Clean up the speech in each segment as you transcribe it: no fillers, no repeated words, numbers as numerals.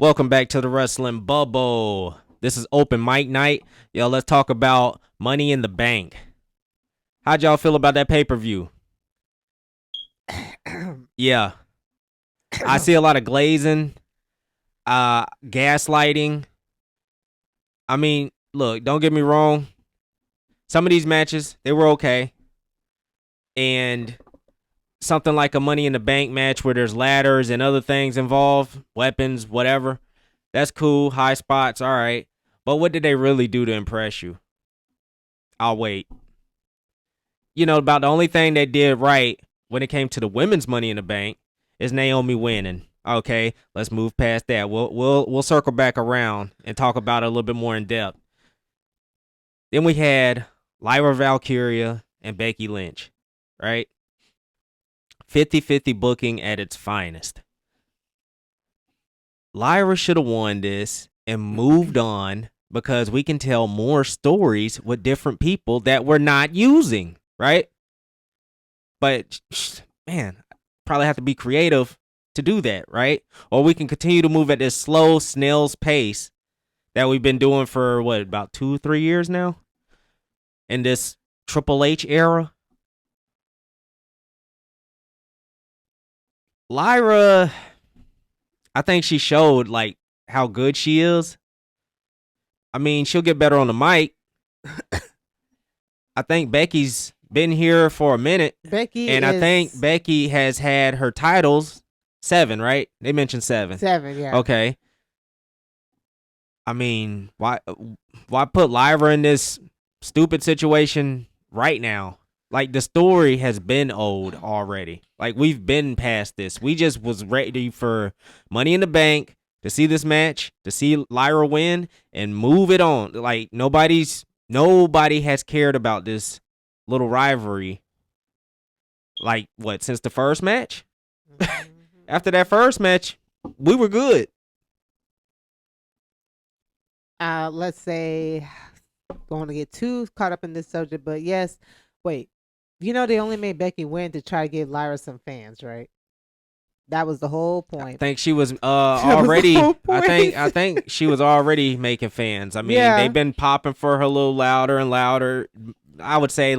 Welcome back to the Wrestling Bubble. This is open mic night. Yo, let's talk about Money in the Bank. How'd y'all feel about that pay-per-view? Yeah. I see a lot of glazing, gaslighting. I mean, look, don't get me wrong. Some of these matches, they were okay. And something like a Money in the Bank match where there's ladders and other things involved, weapons, whatever. That's cool. High spots, all right. But what did they really do to impress you? I'll wait. You know, about the only thing they did right when it came to the women's Money in the Bank is Naomi winning. Okay, let's move past that. We'll circle back around and talk about it a little bit more in depth. Then we had Lyra Valkyria and Becky Lynch, right? 50-50 booking at its finest. Lyra should have won this and moved on because we can tell more stories with different people that we're not using, right? But, man, probably have to be creative to do that, right? Or we can continue to move at this slow snail's pace that we've been doing for, about 2-3 years now? In this Triple H era? Lyra, I think she showed, how good she is. I mean, she'll get better on the mic. I think Becky's been here for a minute. I think Becky has had her titles 7, right? They mentioned 7. 7, yeah. Okay. I mean, why put Lyra in this stupid situation right now? Like, the story has been old already. Like, we've been past this. We just was ready for Money in the Bank, to see this match, to see Lyra win, and move it on. Like, nobody has cared about this little rivalry. Like, since the first match? Mm-hmm. After that first match, we were good. Let's say, don't want to get too caught up in this subject, but yes, wait. You know they only made Becky win to try to give Lyra some fans, right? That was the whole point. I think she was already. I think she was already making fans. I mean, they've been popping for her a little louder and louder. I would say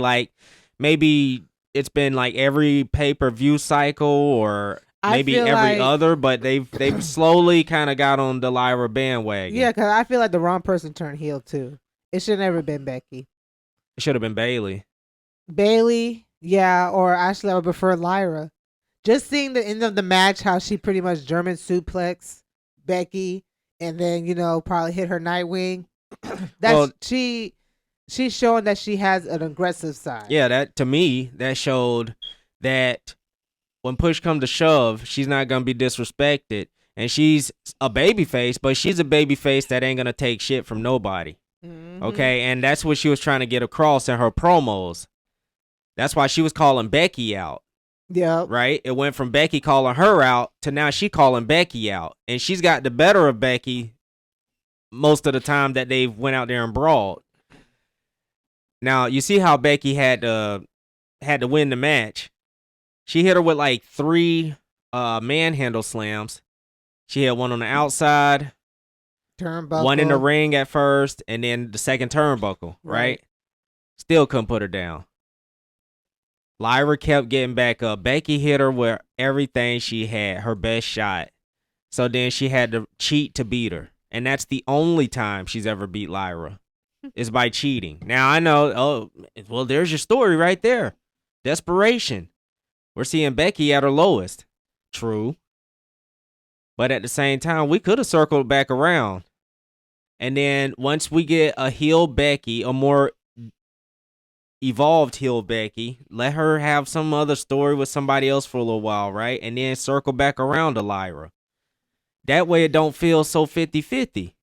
maybe it's been every pay-per-view cycle or maybe every other, but they've slowly kind of got on the Lyra bandwagon. Yeah, because I feel like the wrong person turned heel too. It should never been Becky. It should have been Bayley. Yeah, or actually I would prefer Lyra. Just seeing the end of the match, how she pretty much German suplex Becky, and then probably hit her Nightwing. She's showing that she has an aggressive side. Yeah, that to me that showed that when push comes to shove, she's not gonna be disrespected, and she's a babyface, but she's a babyface that ain't gonna take shit from nobody. Mm-hmm. Okay, and that's what she was trying to get across in her promos. That's why she was calling Becky out. Yeah. Right? It went from Becky calling her out to now she calling Becky out. And she's got the better of Becky most of the time that they've went out there and brawled. Now, you see how Becky had to win the match. She hit her with 3 manhandle slams. She had one on the outside. Turnbuckle. One in the ring at first, and then the second turnbuckle, right? Still couldn't put her down. Lyra kept getting back up. Becky hit her with everything she had, her best shot. So then she had to cheat to beat her. And that's the only time she's ever beat Lyra, is by cheating. Now, I know, there's your story right there. Desperation. We're seeing Becky at her lowest. True. But at the same time, we could have circled back around. And then once we get a heel Becky, a more evolved heel Becky, let her have some other story with somebody else for a little while, right? And then circle back around to Lyra. That way it don't feel so 50-50.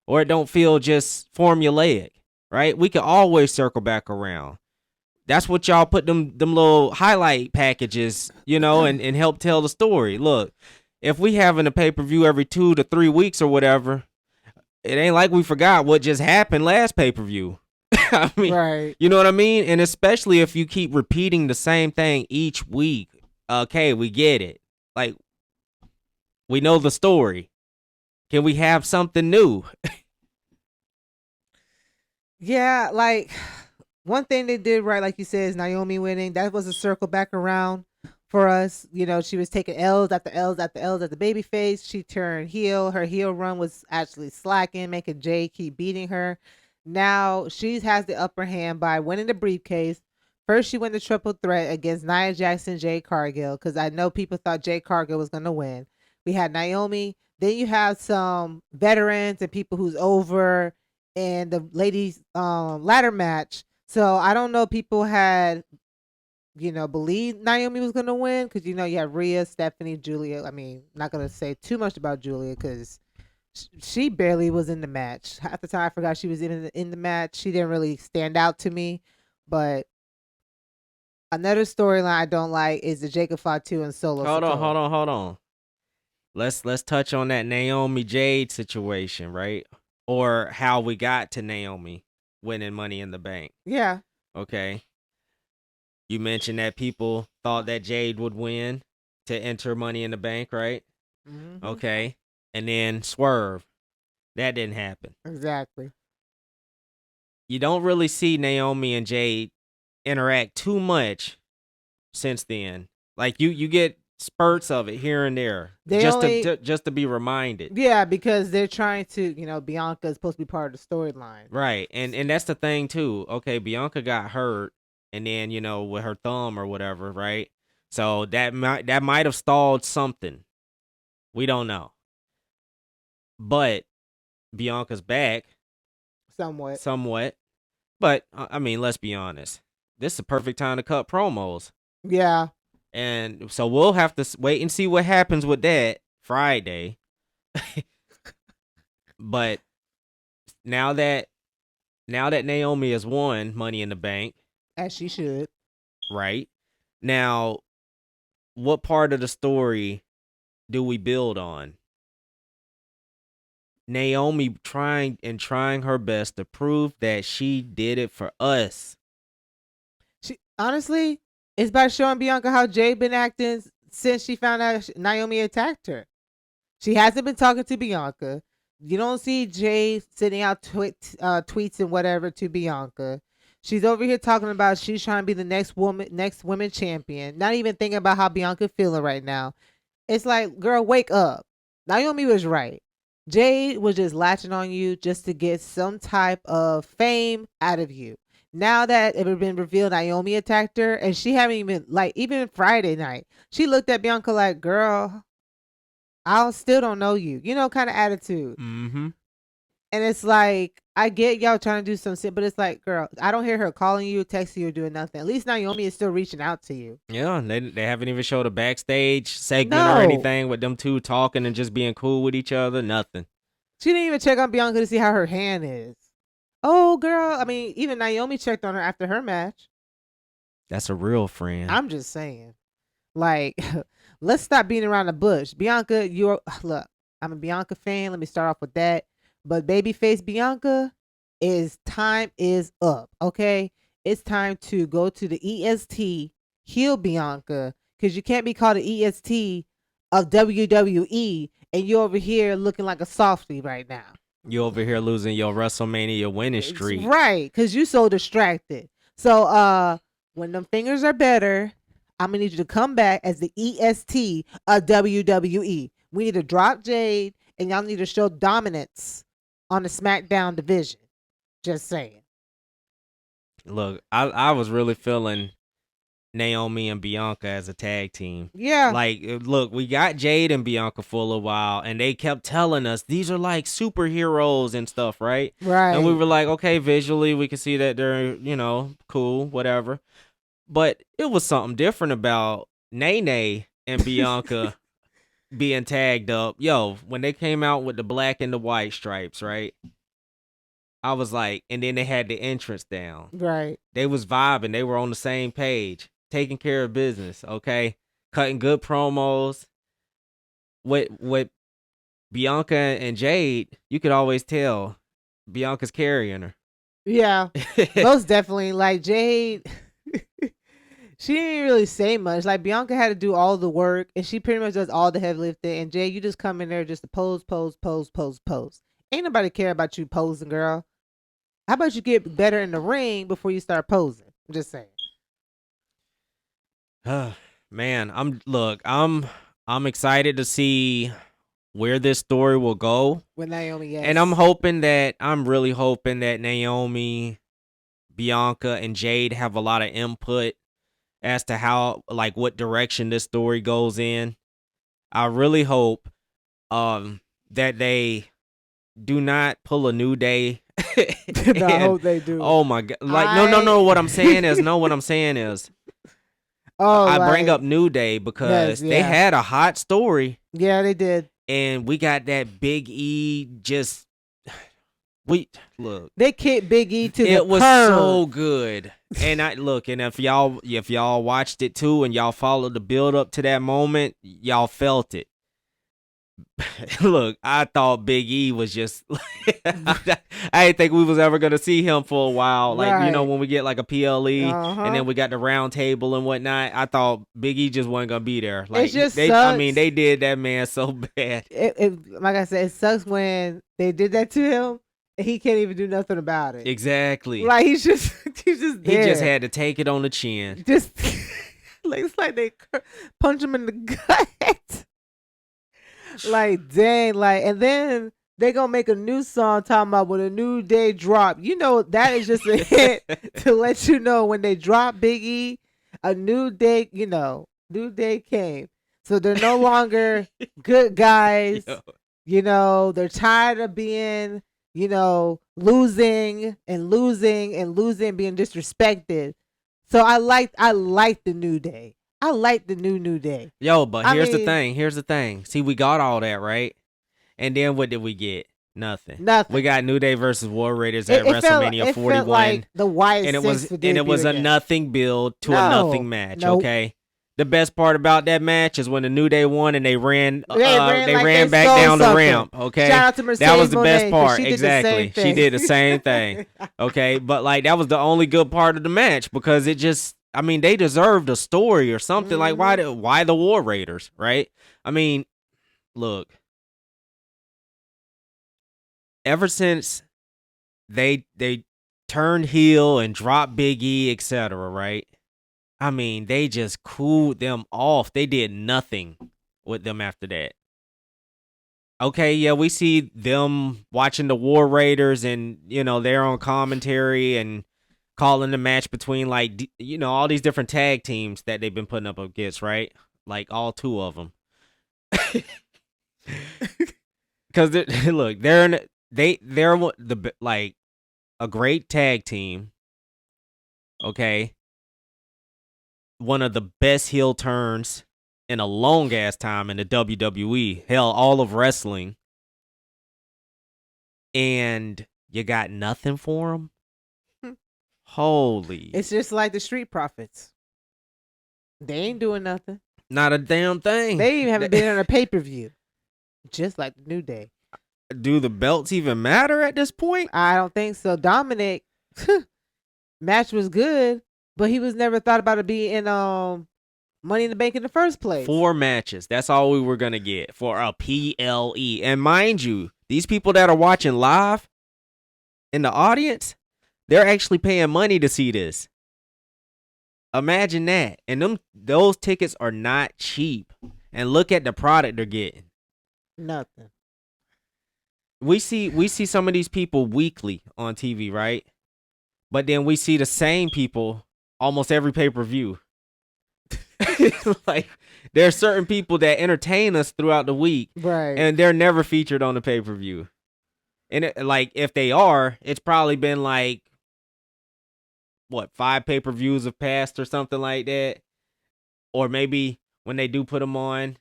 Or it don't feel just formulaic, right? We can always circle back around. That's what y'all put them little highlight packages, and help tell the story. Look, if we having a pay-per-view every 2 to 3 weeks or whatever, it ain't like we forgot what just happened last pay-per-view. I mean, right. You know what I mean? And especially if you keep repeating the same thing each week. Okay, we get it. We know the story. Can we have something new? Yeah, like one thing they did right, like you said, is Naomi winning. That was a circle back around for us. You know, she was taking L's after L's after L's at the baby face. She turned heel. Her heel run was actually slacking, making Jay keep beating her. Now she has the upper hand by winning the briefcase. First, she won the triple threat against Nia Jackson, Jay Cargill, because I know people thought Jay Cargill was going to win. We had Naomi. Then you have some veterans and people who's over in the ladies ladder match. So I don't know. People had believed Naomi was gonna win because you had Rhea, Stephanie, Julia. I mean, not gonna say too much about Julia because she barely was in the match. Half the time I forgot she was in the match. She didn't really stand out to me. But another storyline I don't like is the Jacob Fatu and Solo Sikoa. Hold on. Let's touch on that Naomi Jade situation, right? Or how we got to Naomi winning Money in the Bank. Yeah. Okay. You mentioned that people thought that Jade would win to enter Money in the Bank, right? Mm-hmm. Okay. And then Swerve. That didn't happen. Exactly. You don't really see Naomi and Jade interact too much since then. Like you get spurts of it here and there, just to be reminded. Yeah, because they're trying to, Bianca is supposed to be part of the storyline, right? And that's the thing too. Okay, Bianca got hurt, and then with her thumb or whatever, right? So that might have stalled something. We don't know, but Bianca's back, somewhat. But I mean, let's be honest. This is a perfect time to cut promos. Yeah. And so we'll have to wait and see what happens with that Friday. But now that Naomi has won Money in the Bank, as she should, right? Now, what part of the story do we build on? Naomi trying her best to prove that she did it for us. She honestly, it's by showing Bianca how Jay been acting since she found out Naomi attacked her. She hasn't been talking to Bianca. You don't see Jay sending out tweets and whatever to Bianca. She's over here talking about she's trying to be the next women champion. Not even thinking about how Bianca feeling right now. It's like, girl, wake up. Naomi was right. Jay was just latching on you just to get some type of fame out of you. Now that it had been revealed Naomi attacked her, and she haven't even Friday night, she looked at Bianca like, girl, I still don't know you. Kind of attitude. Mm-hmm. And it's like, I get y'all trying to do some shit, but it's like, girl, I don't hear her calling you, texting you, or doing nothing. At least Naomi is still reaching out to you. Yeah, they haven't even showed a backstage segment or anything with them two talking and just being cool with each other. Nothing. She didn't even check on Bianca to see how her hand is. Oh, girl. I mean, even Naomi checked on her after her match. That's a real friend. I'm just saying. Like, let's stop beating around the bush. Bianca, look, I'm a Bianca fan. Let me start off with that. But babyface Bianca, time is up, okay? It's time to go to the EST, heel Bianca, because you can't be called an EST of WWE, and you're over here looking like a softie right now. You over here losing your WrestleMania winning streak. Right, because you so distracted. So when them fingers are better, I'm going to need you to come back as the EST of WWE. We need to drop Jade, and y'all need to show dominance on the SmackDown division. Just saying. Look, I was really feeling Naomi and Bianca as a tag team. Yeah. Like, look, we got Jade and Bianca for a while, and they kept telling us these are like superheroes and stuff, right? Right. And we were like, okay, visually, we can see that they're, cool, whatever. But it was something different about Nene and Bianca being tagged up. Yo, when they came out with the black and the white stripes, right? I was like, and then they had the entrance down. Right. They was vibing. They were on the same page, taking care of business, okay? Cutting good promos. With Bianca and Jade, you could always tell Bianca's carrying her. Yeah. Most definitely. Like, Jade, She didn't really say much. Like Bianca had to do all the work, and she pretty much does all the heavy lifting. And Jay, you just come in there just to pose, pose, pose, pose, pose. Ain't nobody care about you posing, girl. How about you get better in the ring before you start posing? I'm just saying. Man, I'm excited to see where this story will go. With Naomi, yes. And I'm really hoping that Naomi, Bianca, and Jade have a lot of input as to how, like, what direction this story goes in. I really hope that they do not pull a New Day. I hope they do. Oh my god. Like no, what I'm saying is I bring up New Day because they had a hot story. Yeah, they did. And we got that Big E they kicked Big E to the curb. It was so good. And and if y'all watched it too and y'all followed the build up to that moment, y'all felt it. Look, I thought Big E was just I didn't think we was ever gonna see him for a while. Like, right. When we get like a PLE and then we got the round table and whatnot, I thought Big E just wasn't gonna be there. Like, they did that man so bad. Like I said, it sucks when they did that to him and he can't even do nothing about it. Exactly. Like he's just there. He just had to take it on the chin. Just like it's like they punch him in the gut. Like, dang, like, and then they gonna make a new song talking about when a New Day drop. That is just a hint to let you know when they drop Big E, a new day, New Day came. So they're no longer good guys. They're tired of being, losing, being disrespected. So I like the New Day. I like the New Day. Yo, but here's the thing. See, we got all that, right? And then what did we get? Nothing. We got New Day versus War Raiders at WrestleMania 41. Felt like the Wyatt and it was again. A nothing build to a nothing match, okay? The best part about that match is when the New Day won and they ran back down the ramp, okay? Shout out to Mercedes that was the best Monet, part. Exactly. She did the same thing. Okay? But like that was the only good part of the match because it just they deserved a story or something. Like why the War Raiders, right? Look. Ever since they turned heel and dropped Big E, etc., right? They just cooled them off. They did nothing with them after that. Okay, yeah, we see them watching the War Raiders and, they're on commentary and calling the match between, like, all these different tag teams that they've been putting up against, right? Like, all two of them. Because, look, they're like a great tag team, okay? One of the best heel turns in a long ass time in the WWE. Hell, all of wrestling. And you got nothing for them? Holy. It's just like the Street Profits. They ain't doing nothing. Not a damn thing. They even haven't been on a pay-per-view. Just like the New Day. Do the belts even matter at this point? I don't think so. Dominic, match was good, but he was never thought about it being in Money in the Bank in the first place. 4 matches. That's all we were going to get for a PLE. And mind you, these people that are watching live in the audience, they're actually paying money to see this. Imagine that. And those tickets are not cheap. And look at the product they're getting. Nothing. We see some of these people weekly on TV, right? But then we see the same people almost every pay-per-view. Like, there are certain people that entertain us throughout the week, right? And they're never featured on the pay-per-view. And like, if they are, it's probably been like 5 pay-per-views have passed or something like that. Or maybe when they do put them on,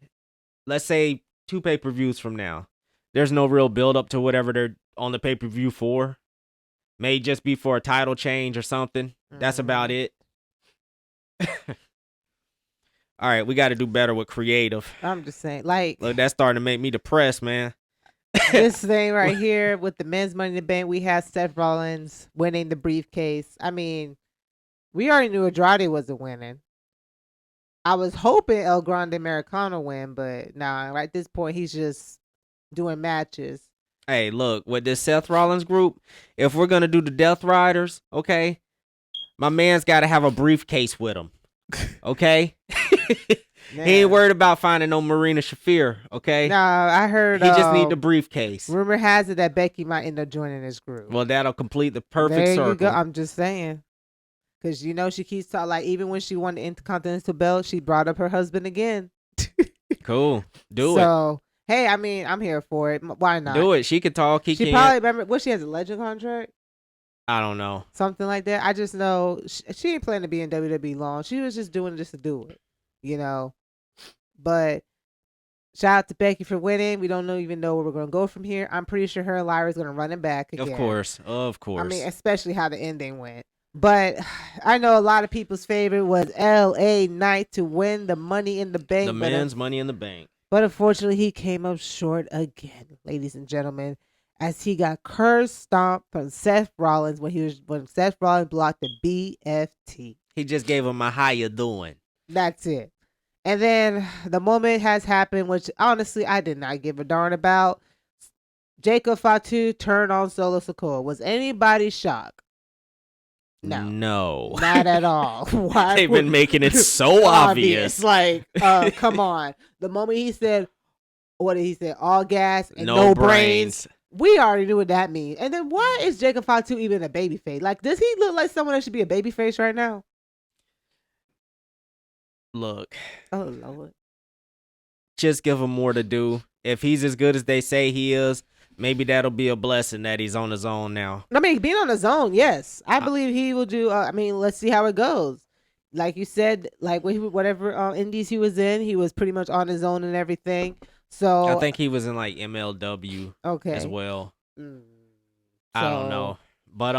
let's say 2 pay-per-views from now, there's no real build up to whatever they're on the pay-per-view for. May just be for a title change or something. That's about it. All right, we got to do better with creative. I'm just saying, like, look, that's starting to make me depressed, man. This thing right here with the men's Money in the Bank, we had Seth Rollins winning the briefcase. We already knew Andrade wasn't winning. I was hoping El Grande Americano win, but nah, right at this point he's just doing matches. Hey, look, with this Seth Rollins group, if we're gonna do the Death Riders, okay, my man's got to have a briefcase with him. Okay, he ain't worried about finding no Marina Shafir. Okay, nah, I heard he just need the briefcase. Rumor has it that Becky might end up joining this group. Well, that'll complete the perfect there circle. You go. I'm just saying. Because, she keeps talking, like, even when she won the Intercontinental belt, she brought up her husband again. Cool. Do it. So, hey, I mean, I'm here for it. Why not? Do it. She could talk. He she can't. Probably remember, what, she has a legend contract? I don't know. Something like that. I just know she ain't planning to be in WWE long. She was just doing it just to do it, But shout out to Becky for winning. We don't even know where we're going to go from here. I'm pretty sure her and Lyra's going to run it back again. Of course. I mean, especially how the ending went. But I know a lot of people's favorite was LA Knight to win the Money in the Bank. The men's Money in the Bank. But unfortunately, he came up short again, ladies and gentlemen, as he got curse stomped from Seth Rollins when Seth Rollins blocked the BFT. He just gave him a how you doing. That's it. And then the moment has happened, which honestly I did not give a darn about. Jacob Fatu turned on Solo Sikoa. Was anybody shocked? No, not at all. Why They've been making it so obvious. Like, come on. The moment he said, what did he say? All gas and no brains. We already knew what that means. And then why is Jacob Fatu even a babyface? Like, does he look like someone that should be a babyface right now? Look. Oh, Lord. Just give him more to do. If he's as good as they say he is, maybe that'll be a blessing that he's on his own now. I mean, being on his own, yes. I believe he will do. Let's see how it goes. Like you said, like whatever indies he was in, he was pretty much on his own and everything. So I think he was in like MLW as well. I don't know. But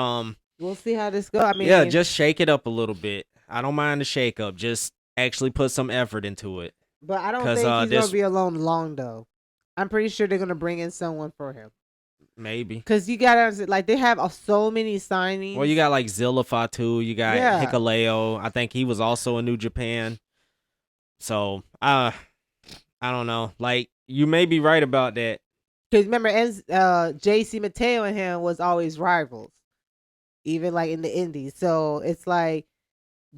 we'll see how this goes. I mean, yeah, just shake it up a little bit. I don't mind the shake up. Just actually put some effort into it. But I don't think he's going to be alone long, though. I'm pretty sure they're going to bring in someone for him. Maybe. Because you got to, like, they have so many signings. Well, you got, like, Zilla Fatu. You got Hikuleo. I think he was also in New Japan. So, I don't know. Like, you may be right about that. Because remember, JC Mateo and him was always rivals. Even, like, in the indies. So, it's like,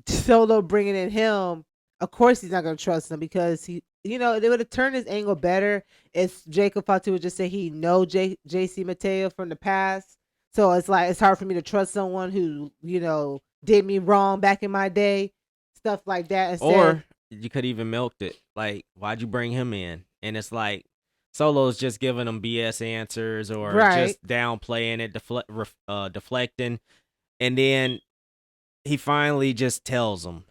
Solo bringing in him, of course he's not going to trust him because they would have turned his angle better if Jacob Fatu would just say he know JC Mateo from the past. So it's like, it's hard for me to trust someone who, did me wrong back in my day. Stuff like that. Or you could even milked it. Like, why'd you bring him in? And it's like, Solo's just giving them BS answers or just downplaying it, deflecting. And then he finally just tells him,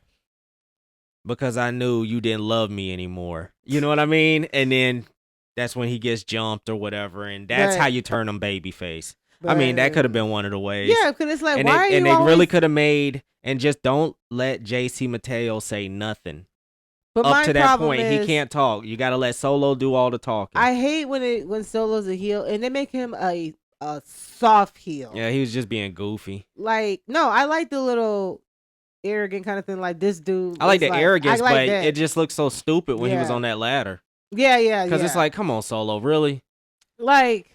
because I knew you didn't love me anymore. You know what I mean? And then that's when he gets jumped or whatever. And that's how you turn him babyface. I mean, that could have been one of the ways. Yeah, because it's like, and why they really could have made, and just don't let JC Mateo say nothing. But up to that point, he can't talk. You got to let Solo do all the talking. I hate when Solo's a heel and they make him a soft heel. Yeah, he was just being goofy. Like, no, I like the little arrogant kind of thing, like this dude. I like the arrogance, but it just looks so stupid when he was on that ladder. Yeah. Because it's like, come on, Solo, really? Like,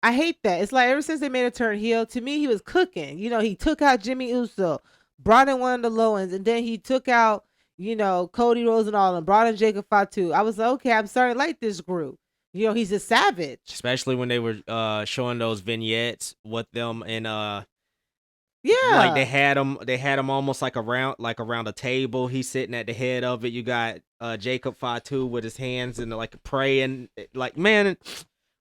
I hate that. It's like, ever since they made a turn heel, to me, he was cooking. He took out Jimmy Uso, brought in one of the Lowens, and then he took out, Cody Rosendahl and brought in Jacob Fatu. I was like, okay, I'm starting to like this group. He's a savage. Especially when they were showing those vignettes with them and like they had him almost like around a table. He's sitting at the head of it. You got Jacob Fatu with his hands and like praying. Like, man,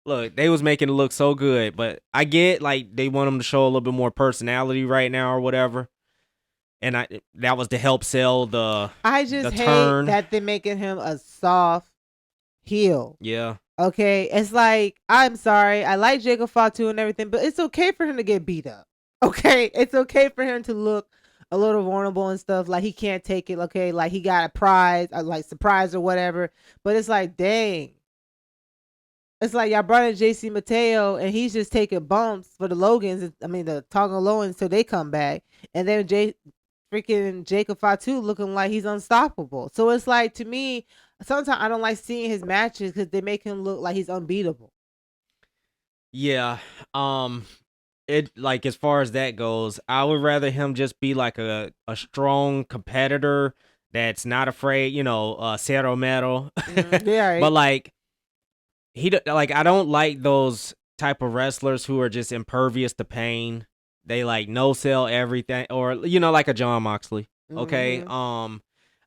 look, they was making it look so good. But I get like they want him to show a little bit more personality right now or whatever. And that was to help sell the I just hate turn. That they're making him a soft heel. Yeah. Okay, it's like, I'm sorry, I like Jacob Fatu and everything, but it's okay for him to get beat up. Okay, it's okay for him to look a little vulnerable and stuff, like he can't take it. Okay, like he got a prize, or like surprise or whatever. But it's like, dang, it's like y'all brought in JC Mateo and he's just taking bumps for the Logans. I mean, the Tonga Lowens till they come back, and then freaking Jacob Fatu looking like he's unstoppable. So it's like, to me, sometimes I don't like seeing his matches because they make him look like he's unbeatable. Yeah. It like as far as that goes, I would rather him just be like a strong competitor that's not afraid, cero mero. Yeah, But right. like like I don't like those type of wrestlers who are just impervious to pain. They like no sell everything, or like a John Moxley. Okay. Mm-hmm.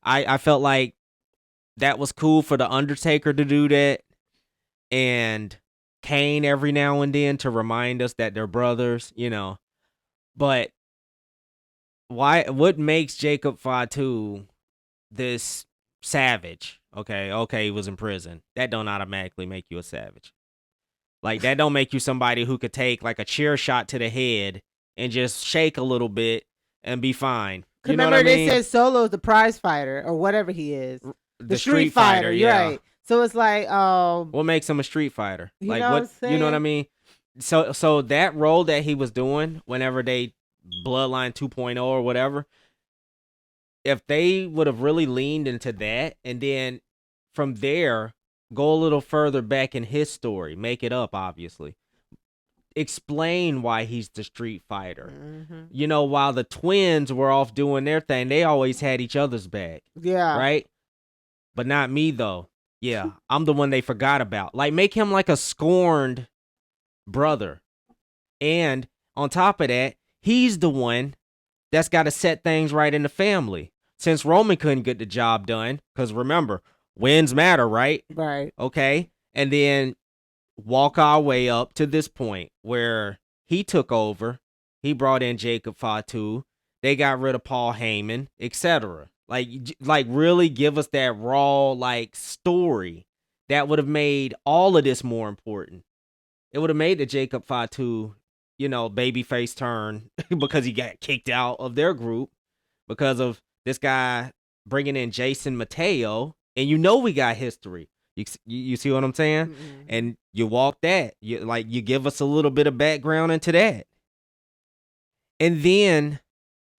I felt like that was cool for the Undertaker to do that, and Kane every now and then to remind us that they're brothers. But what makes Jacob Fatu this savage? Okay, he was in prison. That don't automatically make you a savage. Like that don't make you somebody who could take like a chair shot to the head and just shake a little bit and be fine. You know what Remember, I they mean? said Solo's the prize fighter or whatever he is, the The street Street fighter. Fighter, You're yeah. right. So it's like, What makes him a street fighter? you Like know what I'm what? You know what I saying? mean? So that role that he was doing whenever they Bloodline 2.0 or whatever, if they would have really leaned into that and then from there go a little further back in his story, make it up obviously. Explain why he's the street fighter. Mm-hmm. While the twins were off doing their thing, they always had each other's back, Yeah. right? But not me though. Yeah, I'm the one they forgot about. Like make him like a scorned brother. And on top of that, he's the one that's got to set things right in the family. Since Roman couldn't get the job done, because remember, wins matter, right? Right. Okay. And then walk our way up to this point where he took over. He brought in Jacob Fatu. They got rid of Paul Heyman, etc. Like really give us that raw like story that would have made all of this more important. It would have made the Jacob Fatu, babyface turn because he got kicked out of their group because of this guy bringing in Jason Mateo, and we got history. You see what I'm saying? Mm-hmm. And you walk that. You give us a little bit of background into that. And then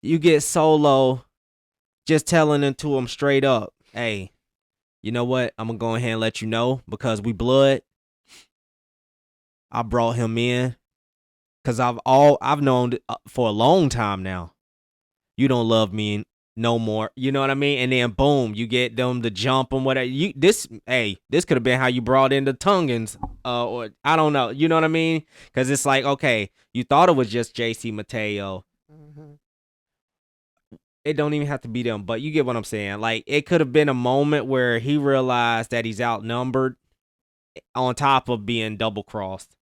you get Solo just telling it to him straight up, hey, you know what? I'm going to go ahead and let you know because we blood. I brought him in because I've known for a long time now. You don't love me no more. You know what I mean? And then boom, you get them to jump and whatever. This could have been how you brought in the Tungans, or I don't know. You know what I mean? Because it's like, okay, you thought it was just JC Mateo. Mm-hmm. It don't even have to be them, but you get what I'm saying. Like it could have been a moment where he realized that he's outnumbered, on top of being double crossed.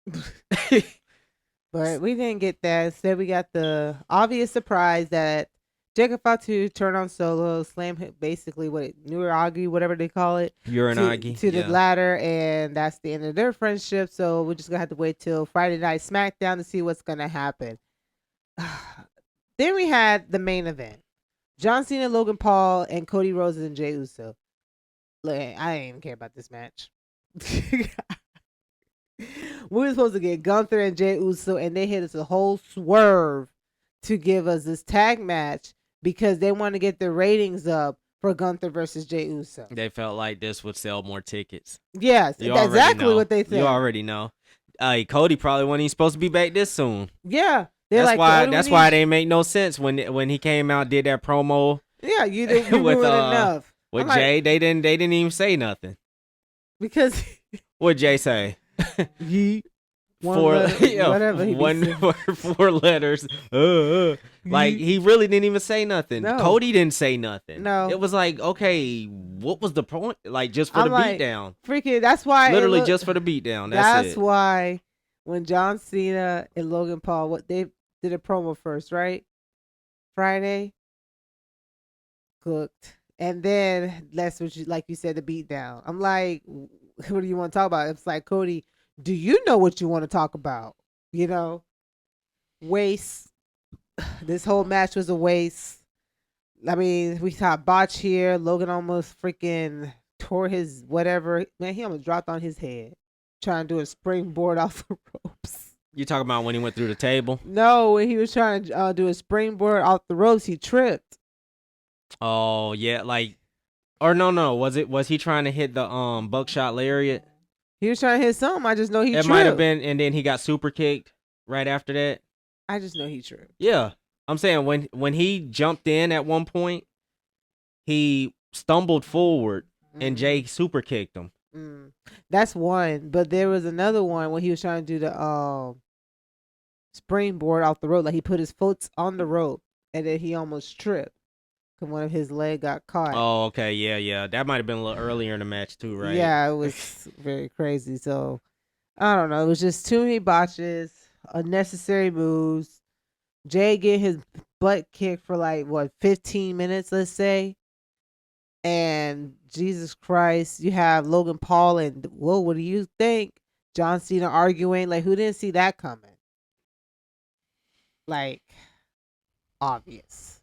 But we didn't get that. Instead, we got the obvious surprise that Jacob Fatu turned on Solo, slam him basically Nuragi, whatever they call it, Uranagi, to the yeah. ladder, and that's the end of their friendship. So we're just gonna have to wait till Friday Night SmackDown to see what's gonna happen. Then we had the main event: John Cena, Logan Paul, and Cody Rhodes and Jey Uso. Look, I didn't even care about this match. We were supposed to get Gunther and Jey Uso, and they hit us a whole swerve to give us this tag match because they want to get the ratings up for Gunther versus Jey Uso. They felt like this would sell more tickets. Yes, that's exactly what they said. You already know. Cody probably wasn't even supposed to be back this soon. Yeah, that's why it didn't make no sense when he came out and did that promo. Yeah, you didn't with enough. With Jay, like, they didn't even say nothing because what Jay say? Yeet. Four letters. Like he really didn't even say nothing. No. Cody didn't say nothing. No, it was like, okay, what was the point? Like just for the beatdown. Freaking, that's why. Literally just for the beatdown. That's why when John Cena and Logan Paul, what they did a promo first, right? Friday, cooked, and then that's what like you said, the beatdown. I'm like, what do you want to talk about? It's like, Cody, do you know what you want to talk about? Waste. This whole match was a waste. I mean, we saw a botch here. Logan almost freaking tore his whatever. Man, he almost dropped on his head trying to do a springboard off the ropes. You talking about when he went through the table? No, when he was trying to do a springboard off the ropes, he tripped. Oh yeah, like or no, was he trying to hit the buckshot lariat? He was trying to hit something. I just know he It might have tripped. been, and then he got super kicked right after that. I just know he tripped. Yeah, I'm saying when he jumped in at one point, he stumbled forward, and Mm-hmm. Jay super kicked him. Mm. That's one, but there was another one when he was trying to do the springboard off the rope. Like he put his foot on the rope and then he almost tripped because one of his leg got caught. Oh, okay, yeah. That might have been a little earlier in the match too, right? Yeah, it was very crazy. So I don't know. It was just too many botches, unnecessary moves. Jay getting his butt kicked for like what 15 minutes, let's say. And Jesus Christ, you have Logan Paul and whoa, what do you think? John Cena arguing. Like who didn't see that coming? Like obvious.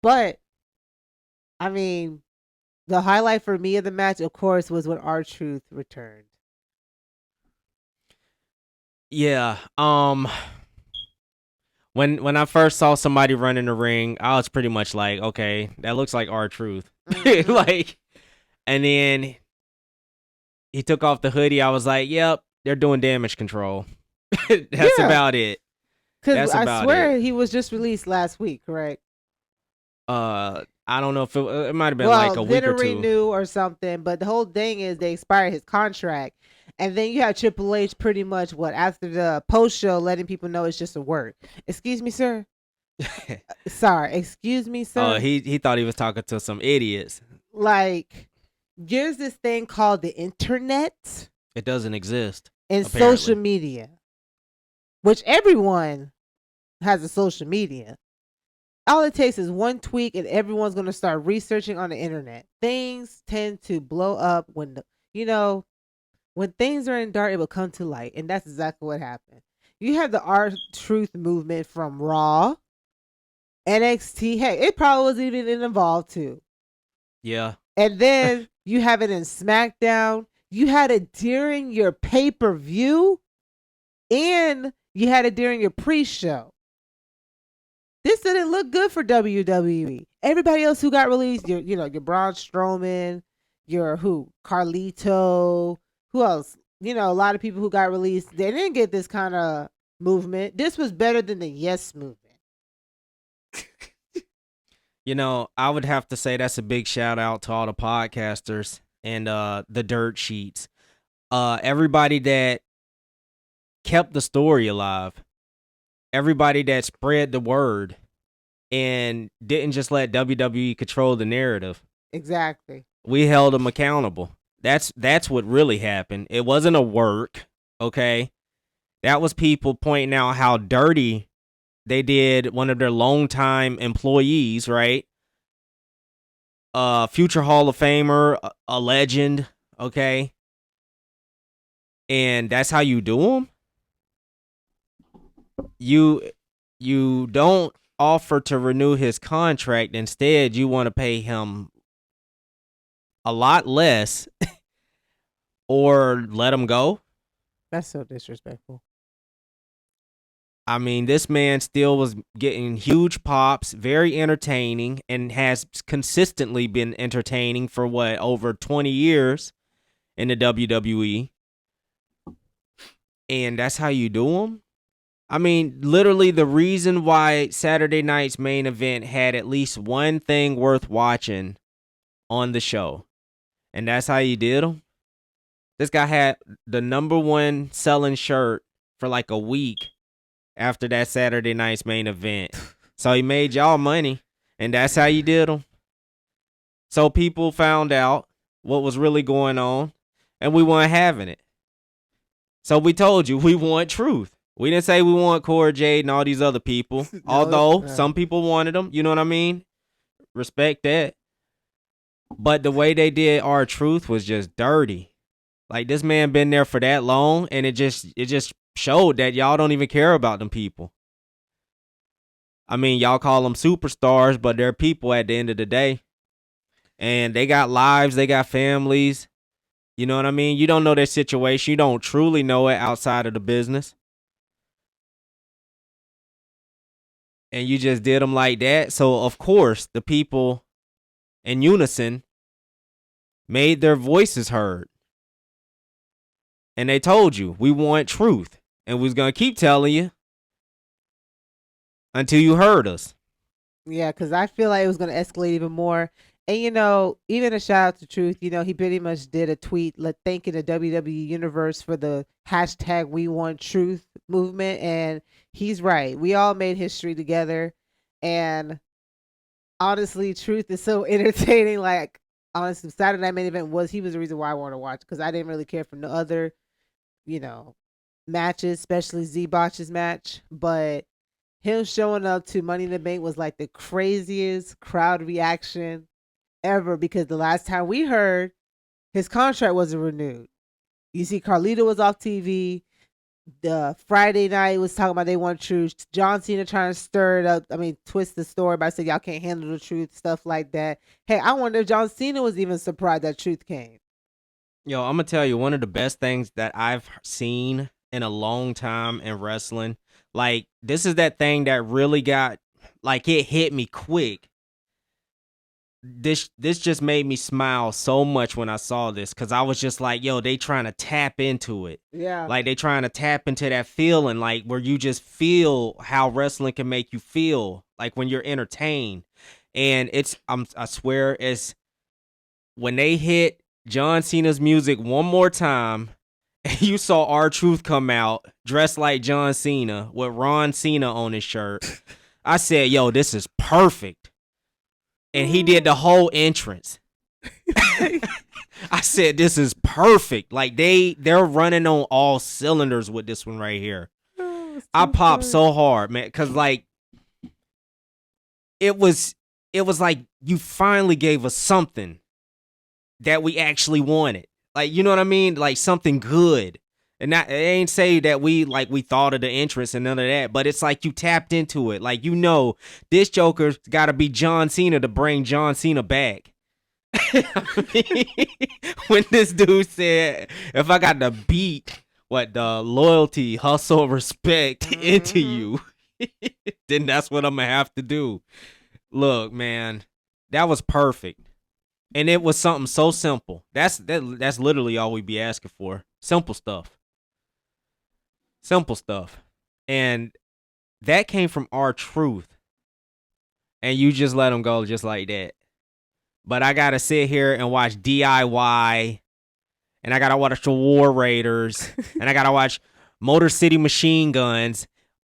But I mean, the highlight for me of the match, of course, was when R-Truth returned. Yeah. When I first saw somebody run in the ring, I was pretty much like, okay, that looks like R-Truth. Mm-hmm. Like, and then he took off the hoodie. I was like, yep, they're doing damage control. That's Yeah, about it. because That's I about it. swear he was just released last week, correct? I don't know if it might have been like Well, a week or didn't two. renew or something, but the whole thing is they expired his contract. And then you had Triple H pretty much what after the post show letting people know it's just a word. Excuse me, sir. Sorry, excuse me, sir. He thought he was talking to some idiots. Like, there's this thing called the internet It doesn't exist, and social apparently. media, which everyone has a social media. All it takes is one tweak and everyone's going to start researching on the internet. Things tend to blow up when you know, when things are in dark, it will come to light, and that's exactly what happened. You have the R Truth movement from Raw, NXT. Hey, it probably was even involved too. Yeah. And then you have it in SmackDown. You had it during your pay per view, and you had it during your pre show. This didn't look good for WWE. Everybody else who got released, your Braun Strowman, your who Carlito, who else? A lot of people who got released, they didn't get this kind of movement. This was better than the Yes movement. I would have to say that's a big shout out to all the podcasters and the dirt sheets. Everybody that kept the story alive. Everybody that spread the word and didn't just let WWE control the narrative. Exactly. We held them accountable. That's what really happened. It wasn't a work, okay? That was people pointing out how dirty they did one of their longtime employees, right? Future Hall of Famer, a legend, okay? And that's how you do them. You don't offer to renew his contract. Instead, you want to pay him a lot less or let him go. That's so disrespectful. I mean, this man still was getting huge pops, very entertaining, and has consistently been entertaining for what, over 20 years in the WWE. And that's how you do them? I mean, literally, the reason why Saturday night's main event had at least one thing worth watching on the show, and that's how you did them. This guy had the number one selling shirt for like a week after that Saturday night's main event. So he made y'all money, and that's how you did them. So people found out what was really going on, and we weren't having it. So we told you we want truth. We didn't say we want Cora Jade and all these other people, No, although some people wanted them. You know what I mean? Respect that. But the way they did R-Truth was just dirty. Like this man been there for that long, and it just showed that y'all don't even care about them people. I mean, y'all call them superstars, but they're people at the end of the day, and they got lives, they got families. You know what I mean? You don't know their situation. You don't truly know it outside of the business. and you just did them like that. So of course the people in unison made their voices heard, and they told you we want truth, and we was gonna keep telling you until you heard us. Yeah, because I feel like it was going to escalate even more. And even a shout out to Truth. He pretty much did a tweet thanking the WWE Universe for the hashtag We Want Truth movement, and he's right. We all made history together, and honestly, Truth is so entertaining. Like, honestly, Saturday Night Main Event he was the reason why I wanted to watch, because I didn't really care for no other you know matches, especially Z Botch's match, but him showing up to Money in the Bank was like the craziest crowd reaction ever, because the last time we heard, his contract wasn't renewed. You see, Carlito was off TV. The Friday night was talking about they want truth. John Cena trying to stir it up. I mean, twist the story by saying y'all can't handle the truth, stuff like that. Hey, I wonder if John Cena was even surprised that truth came. Yo, I'm gonna tell you one of the best things that I've seen in a long time in wrestling. Like, this is that thing that really got, like, it hit me quick. This just made me smile so much when I saw this, because I was just like, yo, they trying to tap into it. Yeah. Like, they trying to tap into that feeling, like, where you just feel how wrestling can make you feel, like, when you're entertained. And I swear, it's when they hit John Cena's music one more time, and you saw R-Truth come out dressed like John Cena with Ron Cena on his shirt. I said, yo, this is perfect. And he did the whole entrance. I said, this is perfect. Like, they're running on all cylinders with this one right here. I popped so hard, man, because, like, it was like you finally gave us something that we actually wanted. Like, you know what I mean? Like, something good. And that, it ain't say that we thought of the entrance and none of that, but it's like you tapped into it. Like, this Joker's got to be John Cena to bring John Cena back. I mean, when this dude said, if I got to beat the loyalty, hustle, respect into you, then that's what I'm going to have to do. Look, man, that was perfect. And it was something so simple. That's literally all we be asking for. Simple stuff. Simple stuff. And that came from R-Truth. And you just let him go just like that. But I got to sit here and watch DIY. And I got to watch the War Raiders. And I got to watch Motor City Machine Guns.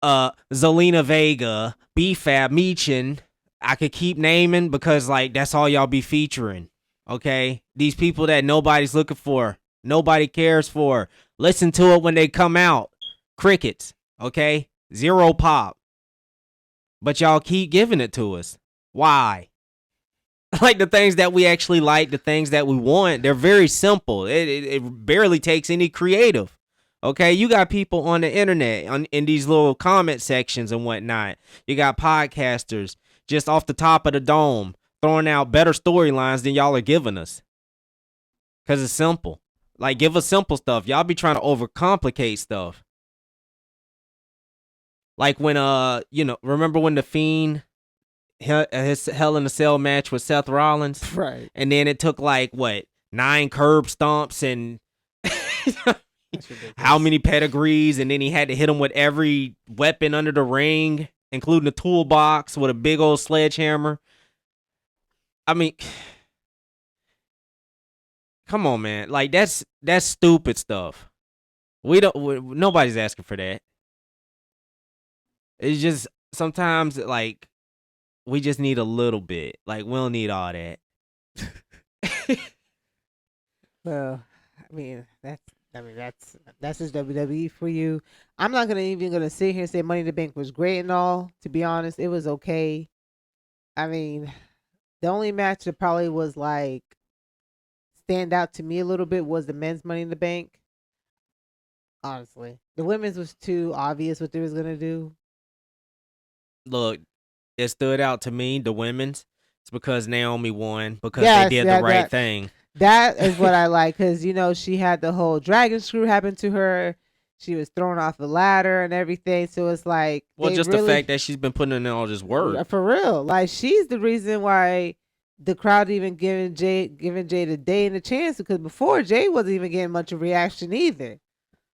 Zelina Vega. B-Fab, Meechin. I could keep naming, because, like, that's all y'all be featuring. Okay? These people that nobody's looking for. Nobody cares for. Listen to it when they come out. Crickets, okay? Zero pop. But y'all keep giving it to us. Why? Like, the things that we actually like, the things that we want, they're very simple. It barely takes any creative. Okay? You got people on the internet, in these little comment sections and whatnot. You got podcasters just off the top of the dome throwing out better storylines than y'all are giving us. Because it's simple. Like, give us simple stuff. Y'all be trying to overcomplicate stuff. Like when, remember when The Fiend, his Hell in a Cell match with Seth Rollins? Right. And then it took, 9 curb stomps and how many pedigrees, and then he had to hit him with every weapon under the ring, including the toolbox with a big old sledgehammer. I mean, come on, man. Like, that's stupid stuff. Nobody's asking for that. It's just sometimes, like, we just need a little bit. Like, we don't need all that. Well, that's just WWE for you. I'm not gonna sit here and say Money in the Bank was great and all. To be honest, it was okay. I mean, the only match that probably was like stand out to me a little bit was the men's Money in the Bank. Honestly, the women's was too obvious what they was gonna do. Look, it stood out to me, the women's. It's because Naomi won, because they did the right thing. That is what I like, because she had the whole dragon screw happen to her. She was thrown off the ladder and everything. So it's like Well, they just the really, fact that she's been putting in all this work. for real, like she's the reason why the crowd even giving Jay the day and the chance, because before Jay wasn't even getting much of reaction either.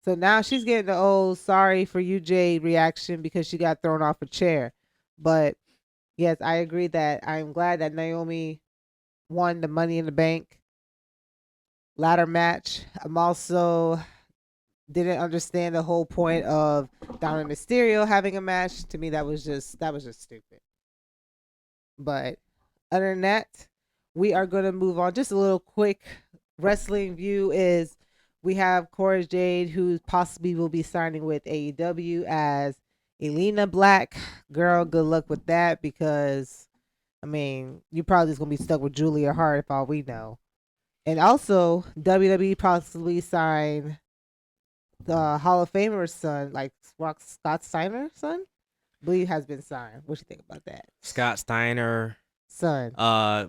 So now she's getting the old sorry for you, Jay reaction because she got thrown off a chair. But yes, I agree that I'm glad that Naomi won the Money in the Bank ladder match. I'm also didn't understand the whole point of Dominic Mysterio having a match. To me, that was just stupid. But other than that, we are gonna move on. Just a little quick wrestling view is we have Cora Jade, who possibly will be signing with AEW as Elena Black. Girl, good luck with that, because I mean, you're probably just gonna be stuck with Julia Hart if all we know. And also, WWE possibly signed the Hall of Famer's son, like Scott Steiner's son. I believe has been signed. What you think about that? Scott Steiner. Son.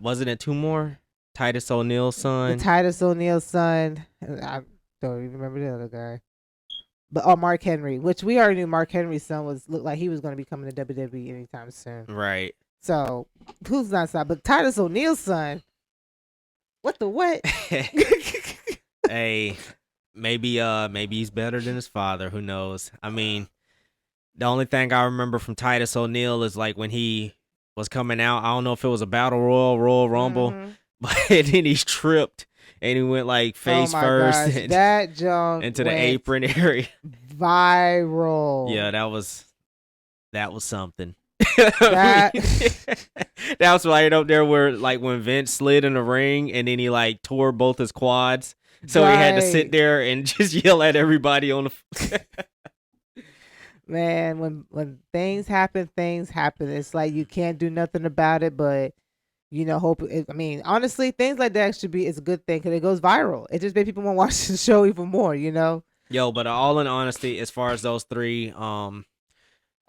Wasn't it two more? Titus O'Neil's The son. Titus O'Neil son. I don't even remember the other guy. But Mark Henry, which we already knew Mark Henry's son looked like he was going to be coming to WWE anytime soon. Right. So who's not signed? But Titus O'Neil's son. What the what? Hey, maybe he's better than his father. Who knows? I mean, the only thing I remember from Titus O'Neil is like when he was coming out. I don't know if it was a Battle Royal Rumble, but then he tripped and he went like face first that junk into the apron area. Viral. Yeah, that was something. That that was right up there where like when Vince slid in the ring and then he like tore both his quads, so he had to sit there and just yell at everybody on the. Man, when things happen, it's like you can't do nothing about it, but hope. I mean, honestly, things like that it's a good thing because it goes viral. It just makes people want to watch the show even more. Yo, but all in honesty, as far as those three,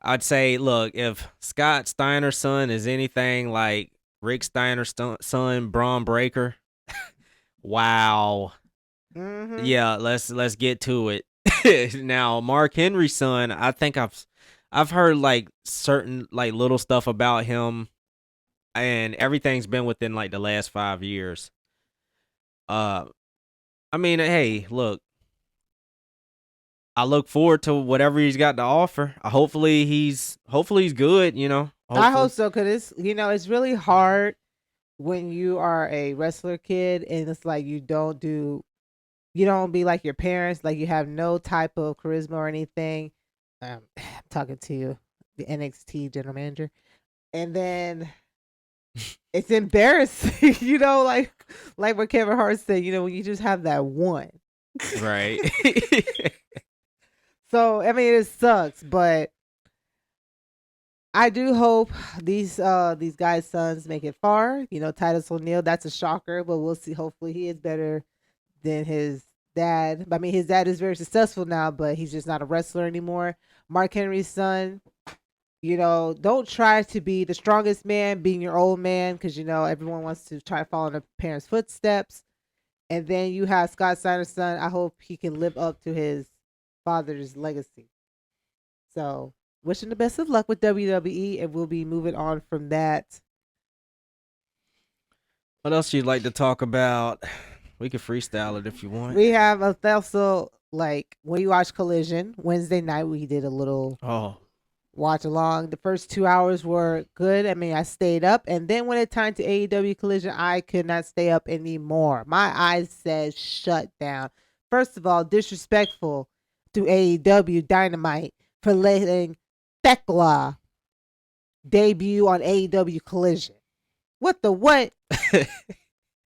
I'd say, look, if Scott Steiner's son is anything like Rick Steiner's son, Braun Breaker, wow. Mm-hmm. Yeah, let's get to it. Now, Mark Henry's son, I think I've heard like certain like little stuff about him, and everything's been within like the last 5 years. I mean, hey, look, I look forward to whatever he's got to offer. Hopefully he's good. Hopefully. I hope so, because it's really hard when you are a wrestler kid and it's like you don't be like your parents, like you have no type of charisma or anything. I'm talking to you, the NXT general manager, and then it's embarrassing, like what Kevin Hart said, when you just have that one. Right. So I mean, it sucks, but I do hope these guys' sons make it far. Titus O'Neil, that's a shocker, but we'll see. Hopefully, he is better than his dad. I mean, his dad is very successful now, but he's just not a wrestler anymore. Mark Henry's son, don't try to be the strongest man, being your old man, because everyone wants to try to follow in their parents' footsteps. And then you have Scott Steiner's son. I hope he can live up to his father's legacy. So, wishing the best of luck with WWE, and we'll be moving on from that. What else you'd like to talk about? We could freestyle it if you want. We have also, like, when you watch Collision Wednesday night, we did a little watch along. The first 2 hours were good. I mean, I stayed up, and then when it turned to AEW Collision, I could not stay up anymore. My eyes said shut down. First of all, disrespectful to AEW Dynamite for letting Thekla debut on AEW Collision. What the what?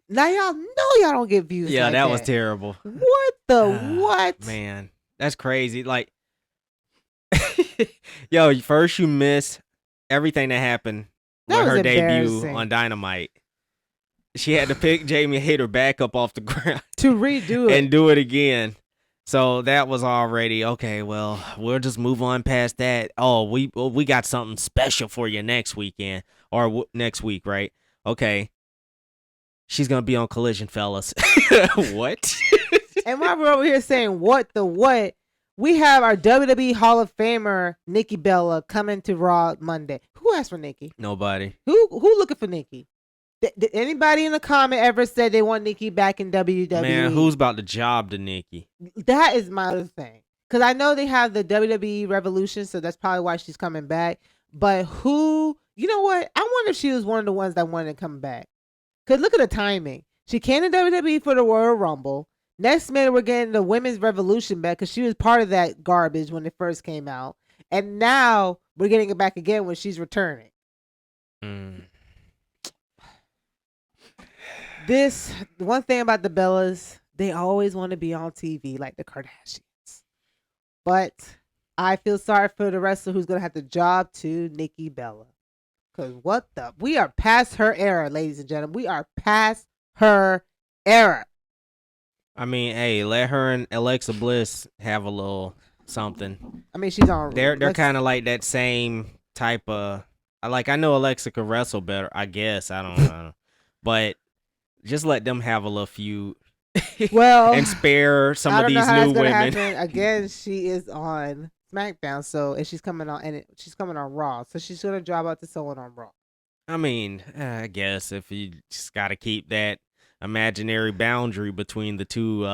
Now y'all know y'all don't get views. Yeah, like that was terrible. What the what? Man, that's crazy. Like, yo, first you miss everything that happened with her debut on Dynamite. She had to pick Jamie Hayter back up off the ground to redo it and do it again. So that was already okay. Well, we'll just move on past that. Oh, we got something special for you next weekend or next week, right? Okay. She's gonna be on Collision, fellas. What? And while we're over here saying what the what, We have our WWE Hall of Famer Nikki Bella coming to Raw Monday. Who asked for Nikki? Nobody. Who looking for Nikki? Did anybody in the comment ever said they want Nikki back in WWE? Man, who's about to job to Nikki? That is my other thing. Because I know they have the WWE Revolution, so that's probably why she's coming back. But who, you know what? I wonder if she was one of the ones that wanted to come back. Because look at the timing. She came to WWE for the Royal Rumble. Next minute, we're getting the Women's Revolution back because she was part of that garbage when it first came out. And now we're getting it back again when she's returning. This, one thing about the Bellas, they always want to be on TV like the Kardashians. But I feel sorry for the wrestler who's going to have to job to Nikki Bella. Because we are past her era, ladies and gentlemen. We are past her era. I mean, hey, let her and Alexa Bliss have a little something. I mean, she's on. They're kind of like that same type of. I know Alexa could wrestle better. I guess I don't know, but just let them have a little feud. Well, and spare some of these new women. Again, she is on SmackDown, and she's coming on Raw, so she's gonna job out to someone on Raw. I mean, I guess if you just got to keep that imaginary boundary between the two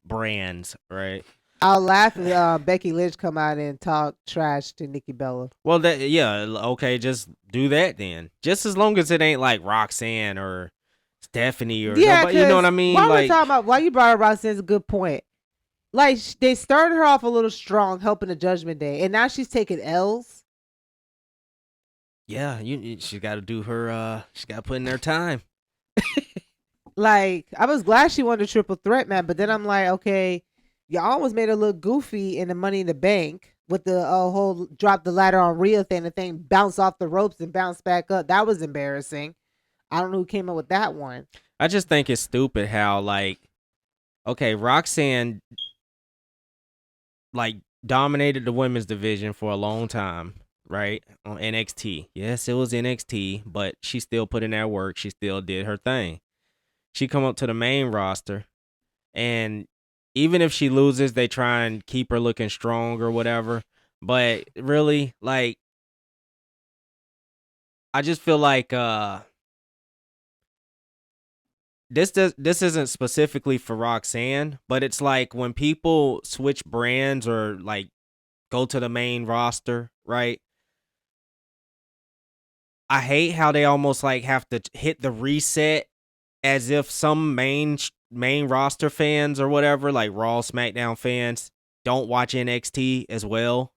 brands, right? I'll laugh if Becky Lynch come out and talk trash to Nikki Bella. Well, okay, just do that then. Just as long as it ain't like Roxanne or Stephanie or nobody, you know what I mean? Why you brought up Roxanne is a good point. Like, they started her off a little strong, helping the Judgment Day, and now she's taking L's. Yeah, she got to do her. She got to put in her time. Like, I was glad she won the triple threat, man, but then I'm like, okay, you almost made her look goofy in the Money in the Bank with the whole drop the ladder on Rhea thing. The thing bounced off the ropes and bounced back up. That was embarrassing. I don't know who came up with that one. I just think it's stupid how, like, okay, Roxanne, like, dominated the women's division for a long time, right? On NXT. Yes, it was NXT, but she still put in that work. She still did her thing. She come up to the main roster, and even if she loses, they try and keep her looking strong or whatever. But really, like, I just feel like this isn't specifically for Roxanne, but it's like when people switch brands or like go to the main roster, right? I hate how they almost like have to hit the reset as if some main roster fans or whatever, like Raw, SmackDown fans, don't watch NXT as well.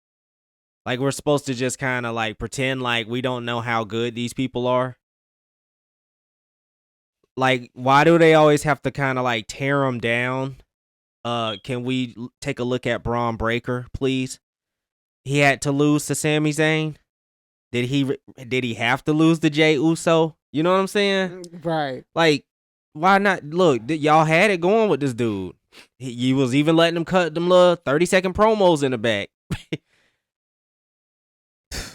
Like, we're supposed to just kind of like pretend like we don't know how good these people are. Like, why do they always have to kind of like tear them down? Can we take a look at Braun Breaker, please? He had to lose to Sami Zayn. Did he have to lose to Jey Uso? You know what I'm saying? Right. Like, why not? Look, y'all had it going with this dude. He was even letting him cut them little 30-second promos in the back.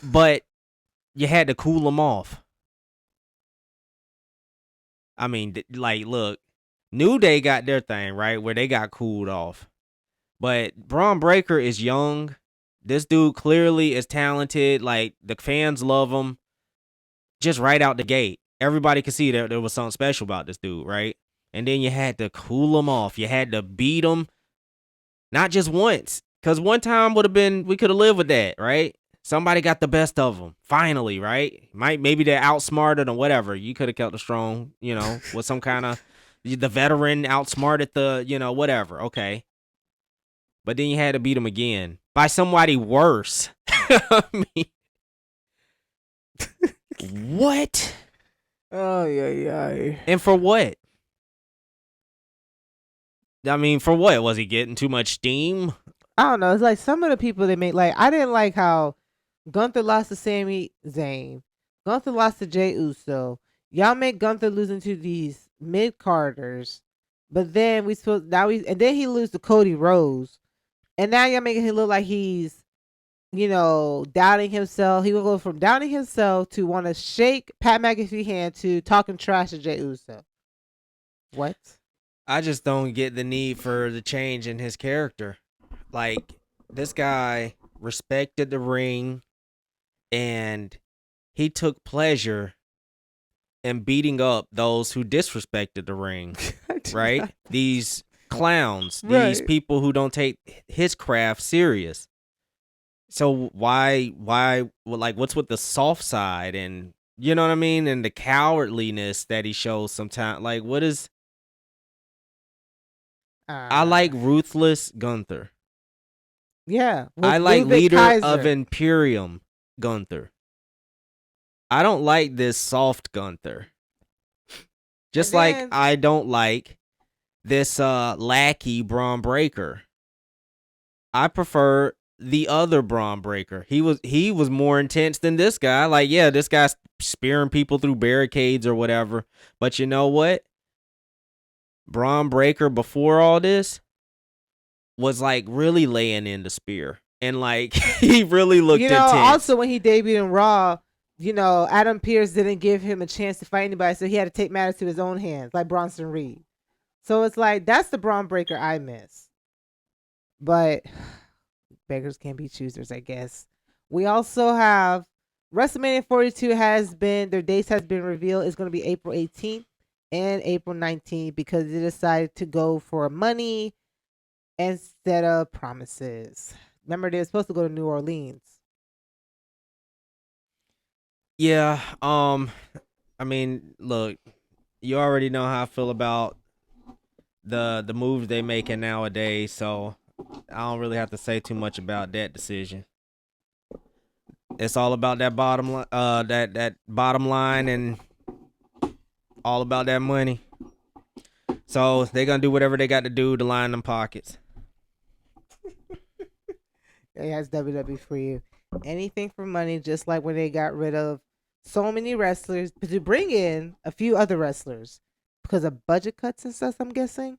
But you had to cool him off. I mean, like, look, New Day got their thing, right? Where they got cooled off. But Braun Breaker is young. This dude clearly is talented. Like, the fans love him. Just right out the gate. Everybody could see that there was something special about this dude, right? And then you had to cool him off. You had to beat him. Not just once. Because one time we could have lived with that, right? Somebody got the best of them. Finally, right? Maybe they're outsmarted or whatever. You could have kept it strong, with some kind of, the veteran outsmarted the, whatever. Okay. But then you had to beat him again by somebody worse. I mean, what? Oh, yeah. And for what? I mean, for what? Was he getting too much steam? I don't know. It's like some of the people they made, like, I didn't like how Gunther lost to Sami Zayn. Gunther lost to Jey Uso. Y'all make Gunther losing to these mid-carders. But then and then he lose to Cody Rhodes. And now y'all making him look like he's, doubting himself. He will go from doubting himself to want to shake Pat McAfee's hand to talking trash to Jey Uso. What? I just don't get the need for the change in his character. Like, this guy respected the ring, and he took pleasure in beating up those who disrespected the ring, right? These clowns, these Right. people who don't take his craft serious. So like, what's with the soft side, and you know what I mean, and the cowardliness that he shows sometimes? Like, what is? I Uh, like ruthless Gunther. yeah, I with like Ludwig leader of Kaiser. Imperium Gunther. I don't like this soft Gunther. And Just like then, I don't like this lackey Braun Breaker. I prefer the other Braun Breaker. He was more intense than this guy. Like, yeah, this guy's spearing people through barricades or whatever. But you know what? Braun Breaker before all this was like really laying in the spear. And like he really looked intense. also when he debuted in Raw, Adam Pearce didn't give him a chance to fight anybody, so he had to take matters to his own hands, like Bronson Reed. So it's like that's the Braun Breaker I miss. But beggars can't be choosers, I guess. We also have WrestleMania 42 their dates has been revealed. It's going to be April 18th and April 19th because they decided to go for money instead of promises. Remember, they were supposed to go to New Orleans. Yeah, I mean, look, you already know how I feel about the moves they making nowadays, so I don't really have to say too much about that decision. It's all about that that bottom line, and all about that money. So they're gonna do whatever they got to do to line them pockets. That's WWE for you. Anything for money, just like when they got rid of so many wrestlers, but to bring in a few other wrestlers because of budget cuts and stuff, I'm guessing. What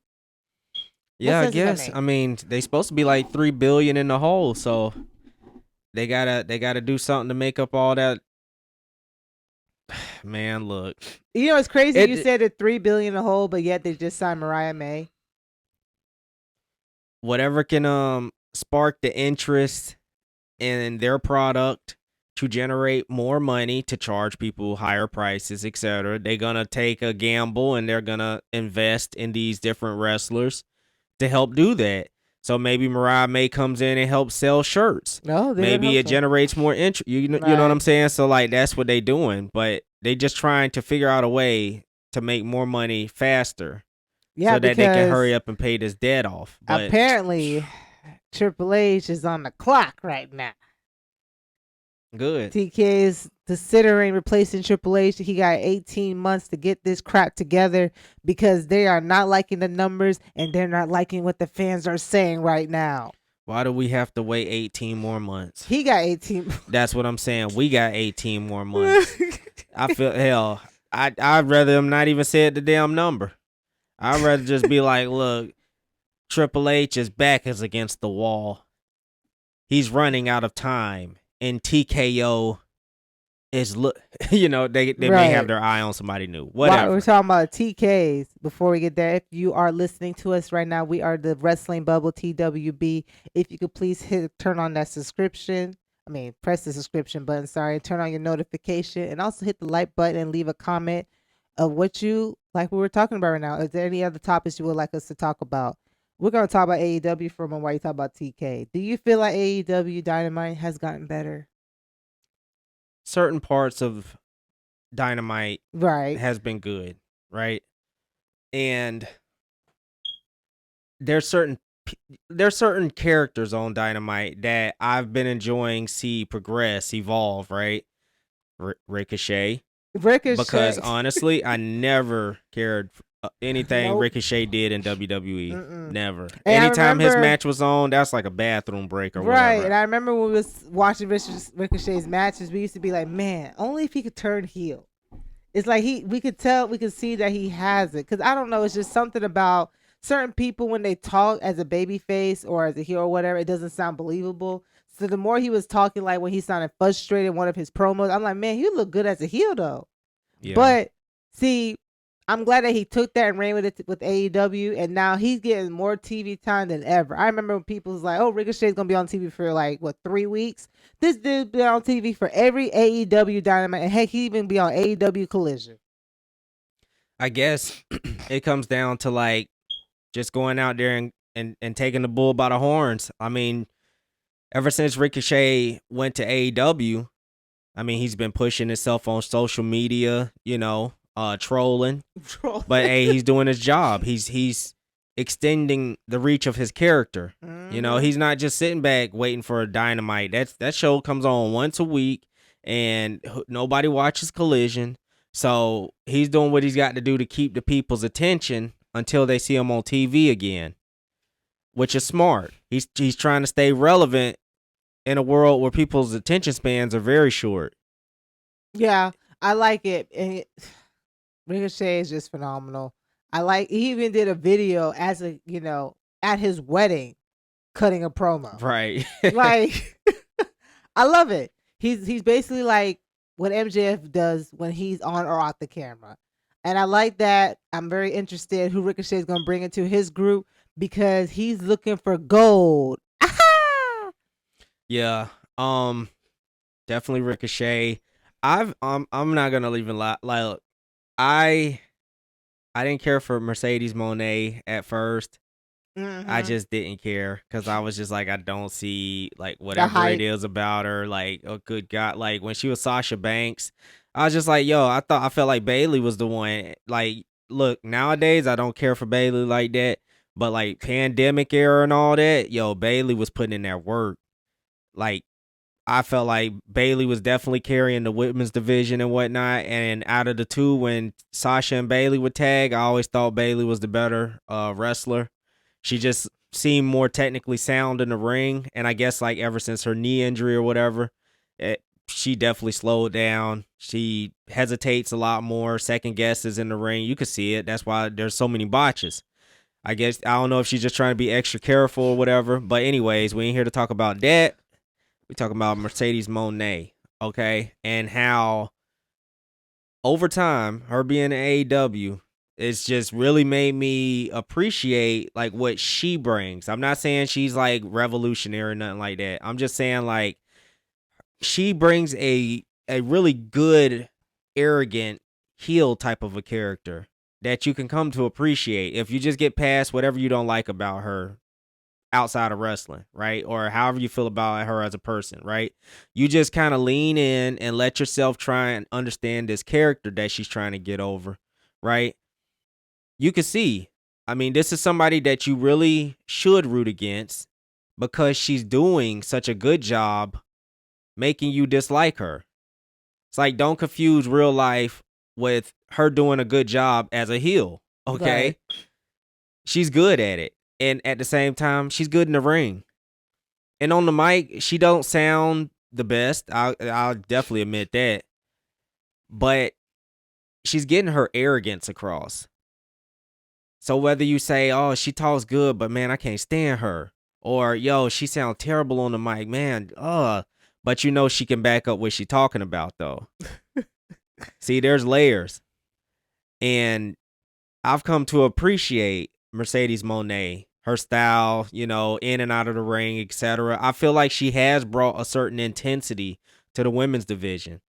Yeah, I sense does that guess. make? I mean, they supposed to be like 3 billion in the hole, so they gotta do something to make up all that. Man, look, It's crazy. You it said it 3 billion a whole, but yet they just signed Mariah May. whatever can spark the interest in their product to generate more money to charge people higher prices, etc. They're gonna take a gamble and they're gonna invest in these different wrestlers to help do that. So maybe Mariah May comes in and helps sell shirts. No, they better Maybe hope it so. generates more interest. You know what Right. I'm saying? So like that's what they doing, but they just trying to figure out a way to make more money faster Yeah, so that they can hurry because up and pay this debt off. But apparently Triple H is on the clock right now. good. TK is considering replacing Triple H. He got 18 months to get this crap together because they are not liking the numbers and they're not liking what the fans are saying right now. Why do we have to wait 18 more months? He got 18. That's what I'm saying. We got 18 more months. I feel hell. I'd rather them not even say the damn number. I'd rather just be like, look, Triple H's back is against the wall. He's running out of time, and TKO is look. They may have Right. their eye on somebody new. While we're Whatever. talking about TKs, before we get there, if you are listening to us right now, we are the Wrestling Bubble TWB. If you could please turn on that subscription. Press the subscription button, sorry, turn on your notification, and also hit the like button and leave a comment of what you like we were talking about right now. Is there any other topics you would like us to talk about? We're going to talk about AEW for a moment while you talk about TK. Do you feel like AEW Dynamite has gotten better? Certain parts of Dynamite Right. has been good, right? And there's certain there's certain characters on Dynamite that I've been enjoying see progress, evolve, right? Ricochet, because Ricochet. honestly, I never cared anything Nope. Ricochet did in WWE. Mm-mm. Never. And I Anytime his remember, match was on, that's like a bathroom break or right, whatever. and I remember when we was watching Ricochet's matches, we used to be like, man, only if he could turn heel. It's like we could see that he has it. Cause I don't know, it's just something about certain people when they talk as a baby face or as a heel or whatever, it doesn't sound believable. So the more he was talking, like when he sounded frustrated in one of his promos, I'm like, man, he look good as a heel though. Yeah. But see, I'm glad that he took that and ran with it with AEW, and now he's getting more TV time than ever. I remember when people was like, "Oh, Ricochet's gonna be on TV for like what 3 weeks." This dude been on TV for every AEW Dynamite, and heck, he even be on AEW Collision. I guess it comes down to like just going out there and taking the bull by the horns. I mean, ever since Ricochet went to AEW, I mean, he's been pushing himself on social media, trolling. But hey, he's doing his job. He's extending the reach of his character. He's not just sitting back waiting for a Dynamite. That show comes on once a week, and nobody watches Collision. So he's doing what he's got to do to keep the people's attention until they see him on TV again, which is smart. He's trying to stay relevant in a world where people's attention spans are very short. Yeah, I like it. Ricochet is just phenomenal. He even did a video as at his wedding cutting a promo. Right. Like I love it. He's basically like what MJF does when he's on or off the camera. And I like that. I'm very interested who Ricochet is going to bring into his group because he's looking for gold. Yeah. Definitely Ricochet. I'm not gonna even lie. Like, I didn't care for Mercedes Moné at first. I just didn't care because I was just like, I don't see like whatever it is about her. Like, oh good God, like when she was Sasha Banks, I was just like, yo, I felt like Bayley was the one. Like, look, nowadays I don't care for Bayley like that, but like pandemic era and all that, yo, Bayley was putting in that work. Like, I felt like Bayley was definitely carrying the women's division and whatnot. And out of the two, when Sasha and Bayley would tag, I always thought Bayley was the better wrestler. She just seemed more technically sound in the ring. And I guess like ever since her knee injury or whatever, she definitely slowed down. She hesitates a lot more, second guesses in the ring. You could see it. That's why there's so many botches. I guess, I don't know if she's just trying to be extra careful or whatever. But anyways, we ain't here to talk about that. We talking about Mercedes Moné, okay? And how over time, her being in AEW, it's just really made me appreciate like what she brings. I'm not saying she's like revolutionary or nothing like that. I'm just saying like she brings a really good, arrogant heel type of a character that you can come to appreciate if you just get past whatever you don't like about her outside of wrestling, right? Or however you feel about her as a person, right? You just kind of lean in and let yourself try and understand this character that she's trying to get over, right? You can see, I mean, this is somebody that you really should root against because she's doing such a good job making you dislike her. It's like, don't confuse real life with her doing a good job as a heel, okay? Right. She's good at it. And at the same time, she's good in the ring. And on the mic, she don't sound the best. I'll definitely admit that. But she's getting her arrogance across. So whether you say, oh, she talks good, but man, I can't stand her. Or, yo, she sounds terrible on the mic, man. But you know she can back up what she's talking about, though. See, there's layers. And I've come to appreciate Mercedes Moné, her style, in and out of the ring, etc. I feel like she has brought a certain intensity to the women's division.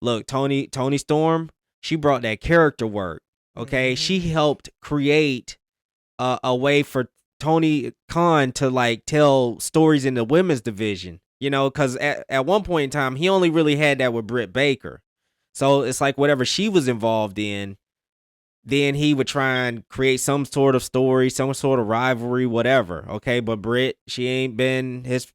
Look, Tony Storm, she brought that character work. Okay, she helped create a way for Tony Khan to like tell stories in the women's division. Because at one point in time, he only really had that with Britt Baker. So it's like whatever she was involved in, then he would try and create some sort of story, some sort of rivalry, whatever. Okay, but Britt, she ain't been his,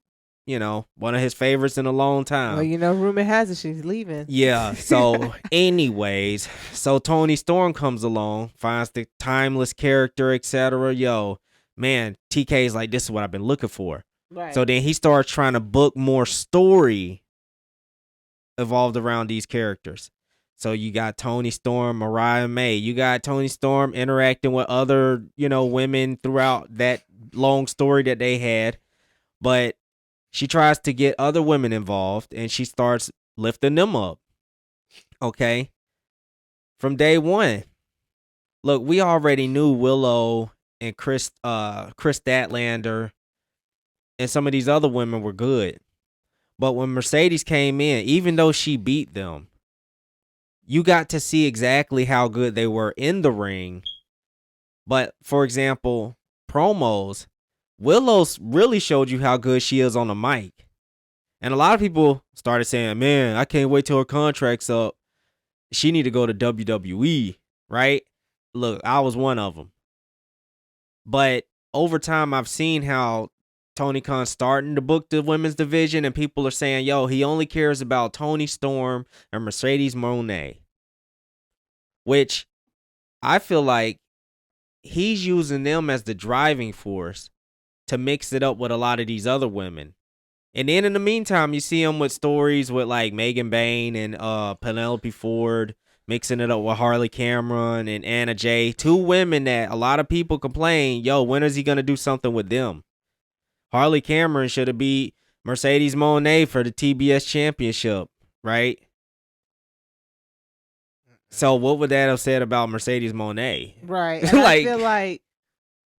one of his favorites in a long time. Well, rumor has it she's leaving. Yeah. So, anyways, so Tony Storm comes along, finds the timeless character, etc. Yo, man, TK's like, this is what I've been looking for. Right. So then he starts trying to book more story evolved around these characters. So you got Tony Storm, Mariah May. You got Tony Storm interacting with other, women throughout that long story that they had. But she tries to get other women involved and she starts lifting them up. Okay. From day one. look, we already knew Willow and Chris Statlander and some of these other women were good. But when Mercedes came in, even though she beat them, you got to see exactly how good they were in the ring. But for example, promos, Willow's really showed you how good she is on the mic. And a lot of people started saying, man, I can't wait till her contract's up. She need to go to WWE, right? Look, I was one of them. But over time, I've seen how Tony Khan's starting to book the women's division, and people are saying, yo, he only cares about Toni Storm and Mercedes Moné, which I feel like he's using them as the driving force to mix it up with a lot of these other women. And then in the meantime, you see him with stories with like Megan Bain and Penelope Ford, mixing it up with Harley Cameron and Anna Jay. Two women that a lot of people complain, yo, when is he going to do something with them? Harley Cameron should have beat Mercedes Moné for the TBS championship, right? So what would that have said about Mercedes Moné? Right. And I feel like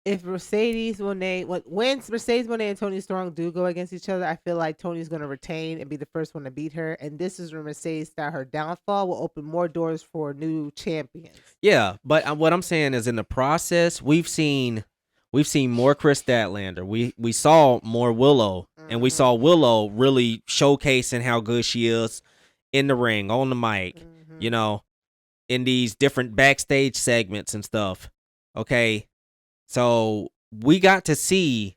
if Mercedes Moné, when Mercedes Moné and Toni Storm do go against each other, I feel like Tony's going to retain and be the first one to beat her. And this is where Mercedes start her downfall, will open more doors for new champions. Yeah, but what I'm saying is in the process, we've seen more Chris Statlander. We saw more Willow, and we saw Willow really showcasing how good she is in the ring, on the mic, you know, in these different backstage segments and stuff. Okay. So we got to see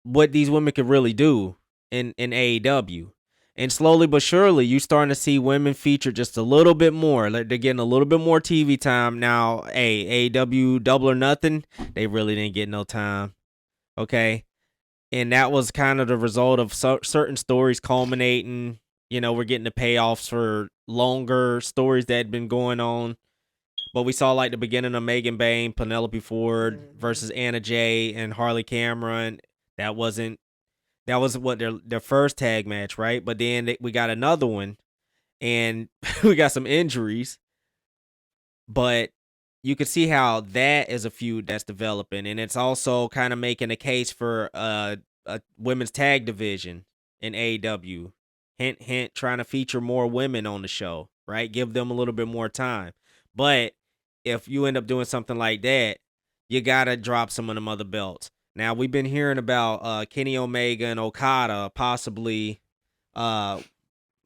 what these women could really do in AEW. And slowly but surely, you starting to see women featured just a little bit more. They're getting a little bit more TV time. Now, hey, AEW Double or Nothing, they really didn't get no time. Okay? And that was kind of the result of certain stories culminating. You know, we're getting the payoffs for longer stories that had been going on. But we saw like the beginning of Megan Bain, Penelope Ford versus Anna Jay and Harley Cameron. That was what their first tag match, right? But then we got another one, and we got some injuries. But you can see how that is a feud that's developing, and it's also kind of making a case for a women's tag division in AEW. Hint, hint, trying to feature more women on the show, right? Give them a little bit more time. But if you end up doing something like that, you got to drop some of them other belts. Now, we've been hearing about Kenny Omega and Okada possibly, what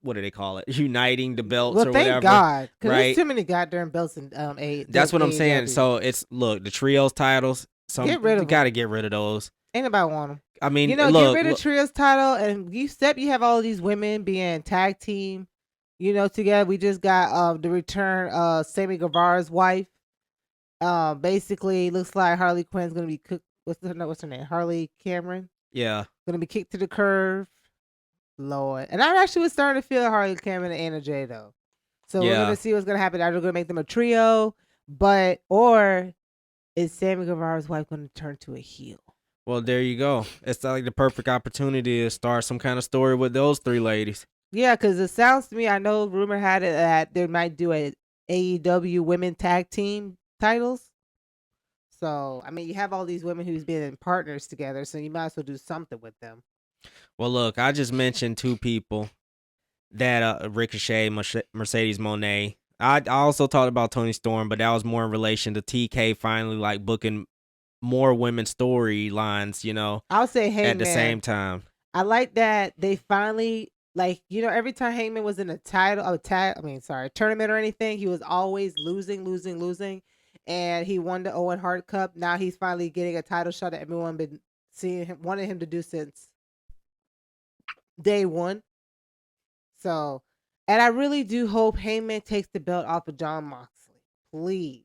do they call it? Uniting the belts or whatever. Well, thank God. Because right? there's too many goddamn belts in That's what I'm saying. So, look, the trios titles, get rid of you got to get rid of those. Ain't nobody want them. I mean, get rid of trios title, and you have all these women being tag team, together. We just got the return of Sammy Guevara's wife. Basically, looks like Harley Quinn's gonna be cooked. What's her name? Harley Cameron. Yeah, gonna be kicked to the curb. Lord, and I actually was starting to feel Harley Cameron and Anna Jay though. So we're gonna see what's gonna happen. Are they gonna make them a trio? Or is Sammy Guevara's wife gonna turn to a heel? Well, there you go. It's like the perfect opportunity to start some kind of story with those three ladies. Yeah, because it sounds to me, I know rumor had it that they might do a AEW women tag team titles. So, I mean, you have all these women who's been partners together, so you might as well do something with them. Well, look, I just mentioned two people that Ricochet, Mercedes Moné. I also talked about Toni Storm, but that was more in relation to TK finally like booking more women's storylines, I'll say Hangman at the same time. I like that they finally every time Hangman was in a tournament or anything, he was always losing, and he won the Owen Hart Cup. Now he's finally getting a title shot that everyone been wanted him to do since day one. So, and I really do hope Heyman takes the belt off of Jon Moxley, please.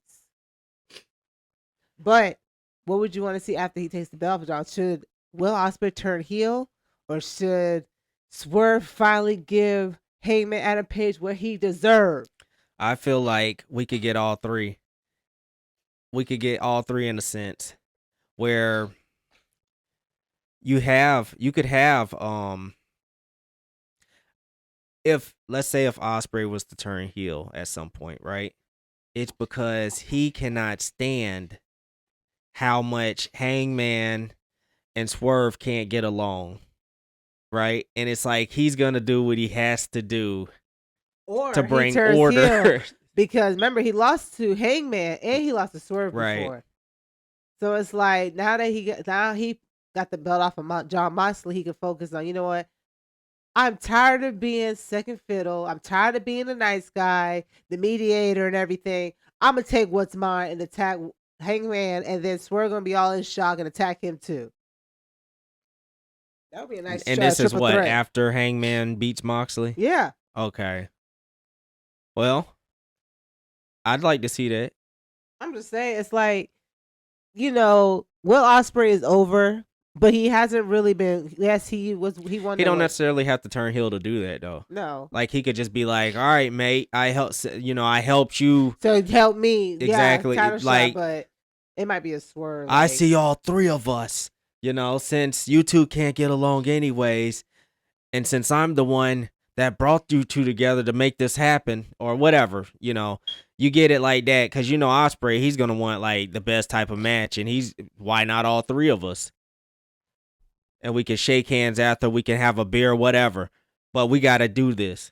But what would you want to see after he takes the belt off of Jon? Should Will Ospreay turn heel, or should Swerve finally give Heyman Adam Page what he deserved? I feel like we could get all three. We could get all three in a sense where you could have if let's say if Ospreay was to turn heel at some point, right? It's because he cannot stand how much Hangman and Swerve can't get along, right? And it's like he's gonna do what he has to do Or to he bring turns heel order. because remember he lost to Hangman and he lost to Swerve Right. before. So it's like now he got the belt off of John Moxley, he can focus on, you know what? I'm tired of being second fiddle. I'm tired of being the nice guy, the mediator, and everything. I'm gonna take what's mine and attack Hangman, and then Swerve gonna be all in shock and attack him too. That would be a nice And this is triple what threat. after Hangman beats Moxley. Yeah. Okay. Well, I'd like to see that. I'm just saying, it's like, you know, Will Ospreay is over, but he hasn't really been. Yes, he won. He don't necessarily have to turn heel to do that though. No, like he could just be like, "All right, mate, I helped you." So help me, exactly. Yeah, like, shot, but it might be a Swerve. I see all three of us. Since you two can't get along anyways, and since I'm the one that brought you two together to make this happen, or whatever, you get it like that, because Ospreay, he's gonna want like the best type of match, and why not all three of us? And we can shake hands after, we can have a beer, whatever, but we gotta do this.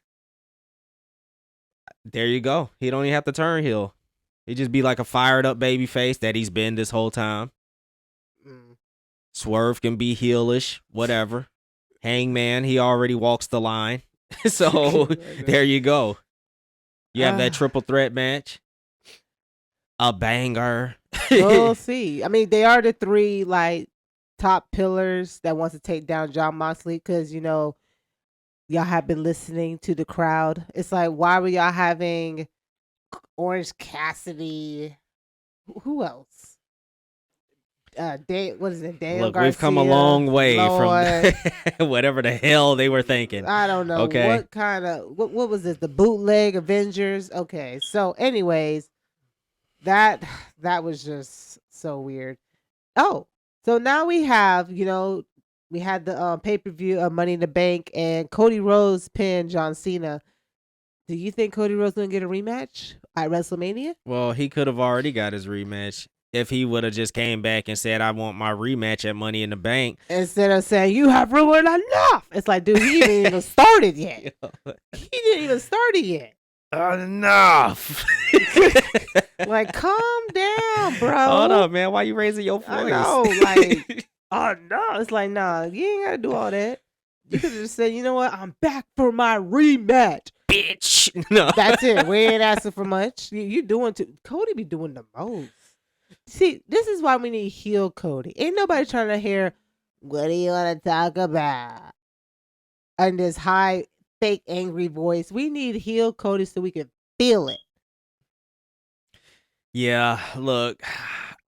There you go. He don't even have to turn heel. He just be like a fired up baby face that he's been this whole time. Swerve can be heelish, whatever. Hangman, he already walks the line. So there you go. You have that triple threat match. A banger. We'll see. I mean, they are the three like top pillars that wants to take down John Moxley, because y'all have been listening to the crowd. It's like, why were y'all having Orange Cassidy? Who else? What is it? Daniel Look, Garcia, we've come a long way Lord. from whatever the hell they were thinking. I don't know. Okay. What kind of what was this? The bootleg Avengers? Okay. So anyways, that was just so weird. Oh, so now we have, we had the pay-per-view of Money in the Bank, and Cody Rhodes pinned John Cena. Do you think Cody Rhodes gonna get a rematch at WrestleMania? Well, he could have already got his rematch if he would have just came back and said, "I want my rematch at Money in the Bank," instead of saying, "You have ruined enough." It's like, dude, he didn't even started yet. He didn't even start it yet. Enough. Like, calm down, bro. Hold up, man. Why you raising your voice? I know, like, oh no. It's like, nah, you ain't gotta do all that. You could have just said, you know what? I'm back for my rematch. Bitch. No. That's it. We ain't asking for much. You doing Cody be doing the most. See, this is why we need heel Cody. Ain't nobody trying to hear, what do you want to talk about? And this high, fake, angry voice. We need heel Cody so we can feel it. Yeah, look,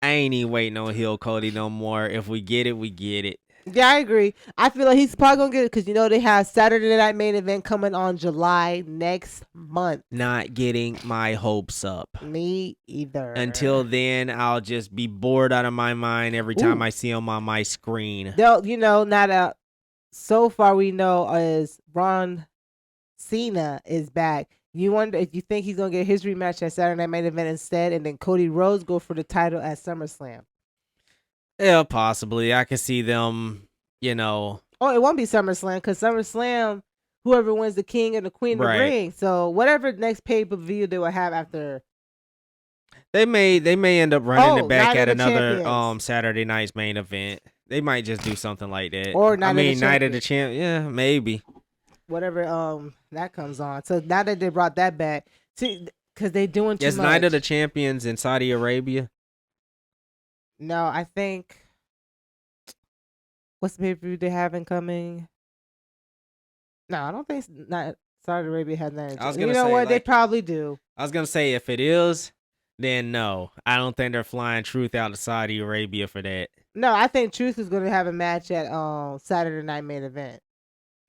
I ain't even waiting on heel Cody no more. If we get it, we get it. Yeah, I agree. I feel like he's probably gonna get it because they have Saturday Night Main Event coming on July next month. Not getting my hopes up. Me either. Until then, I'll just be bored out of my mind every time I see him on my screen. They'll, so far we know is Ron Cena is back. You wonder if you think he's gonna get his rematch at Saturday Night Main Event instead, and then Cody Rhodes go for the title at SummerSlam. Yeah, possibly. I can see them, Oh, it won't be SummerSlam, because SummerSlam, whoever wins the King and the Queen of the Ring. So whatever next pay-per-view they will have after. They may end up running it back at another Champions. Saturday night's main event. They might just do something like that. Or Night of the Champions. Yeah, maybe. Whatever that comes on. So now that they brought that back, see, because they're doing too much. Night of the Champions in Saudi Arabia? No, I think. What's the pay-per-view they having coming? No, I don't think not Saudi Arabia has that. I was gonna you know say, what? They probably do. I was gonna say, if it is, then no. I don't think they're flying Truth out of Saudi Arabia for that. No, I think Truth is going to have a match at Saturday Night Main Event.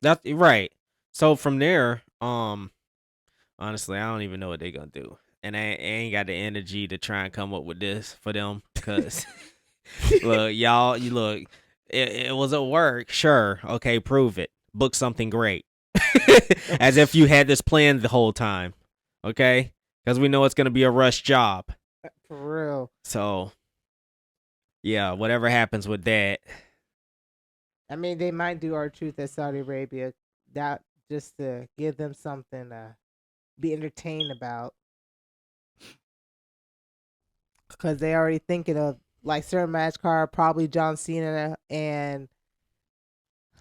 That's right. So from there, honestly, I don't even know what they're gonna do, and I ain't got the energy to try and come up with this for them, because look, y'all, it was at work, sure, okay, prove it, book something great, as if you had this planned the whole time, okay. because we know it's gonna be a rush job. For real. So, yeah, whatever happens with that. I mean, they might do R-Truth at Saudi Arabia, that just to give them something to be entertained about, because they already thinking of like certain match card, probably John Cena and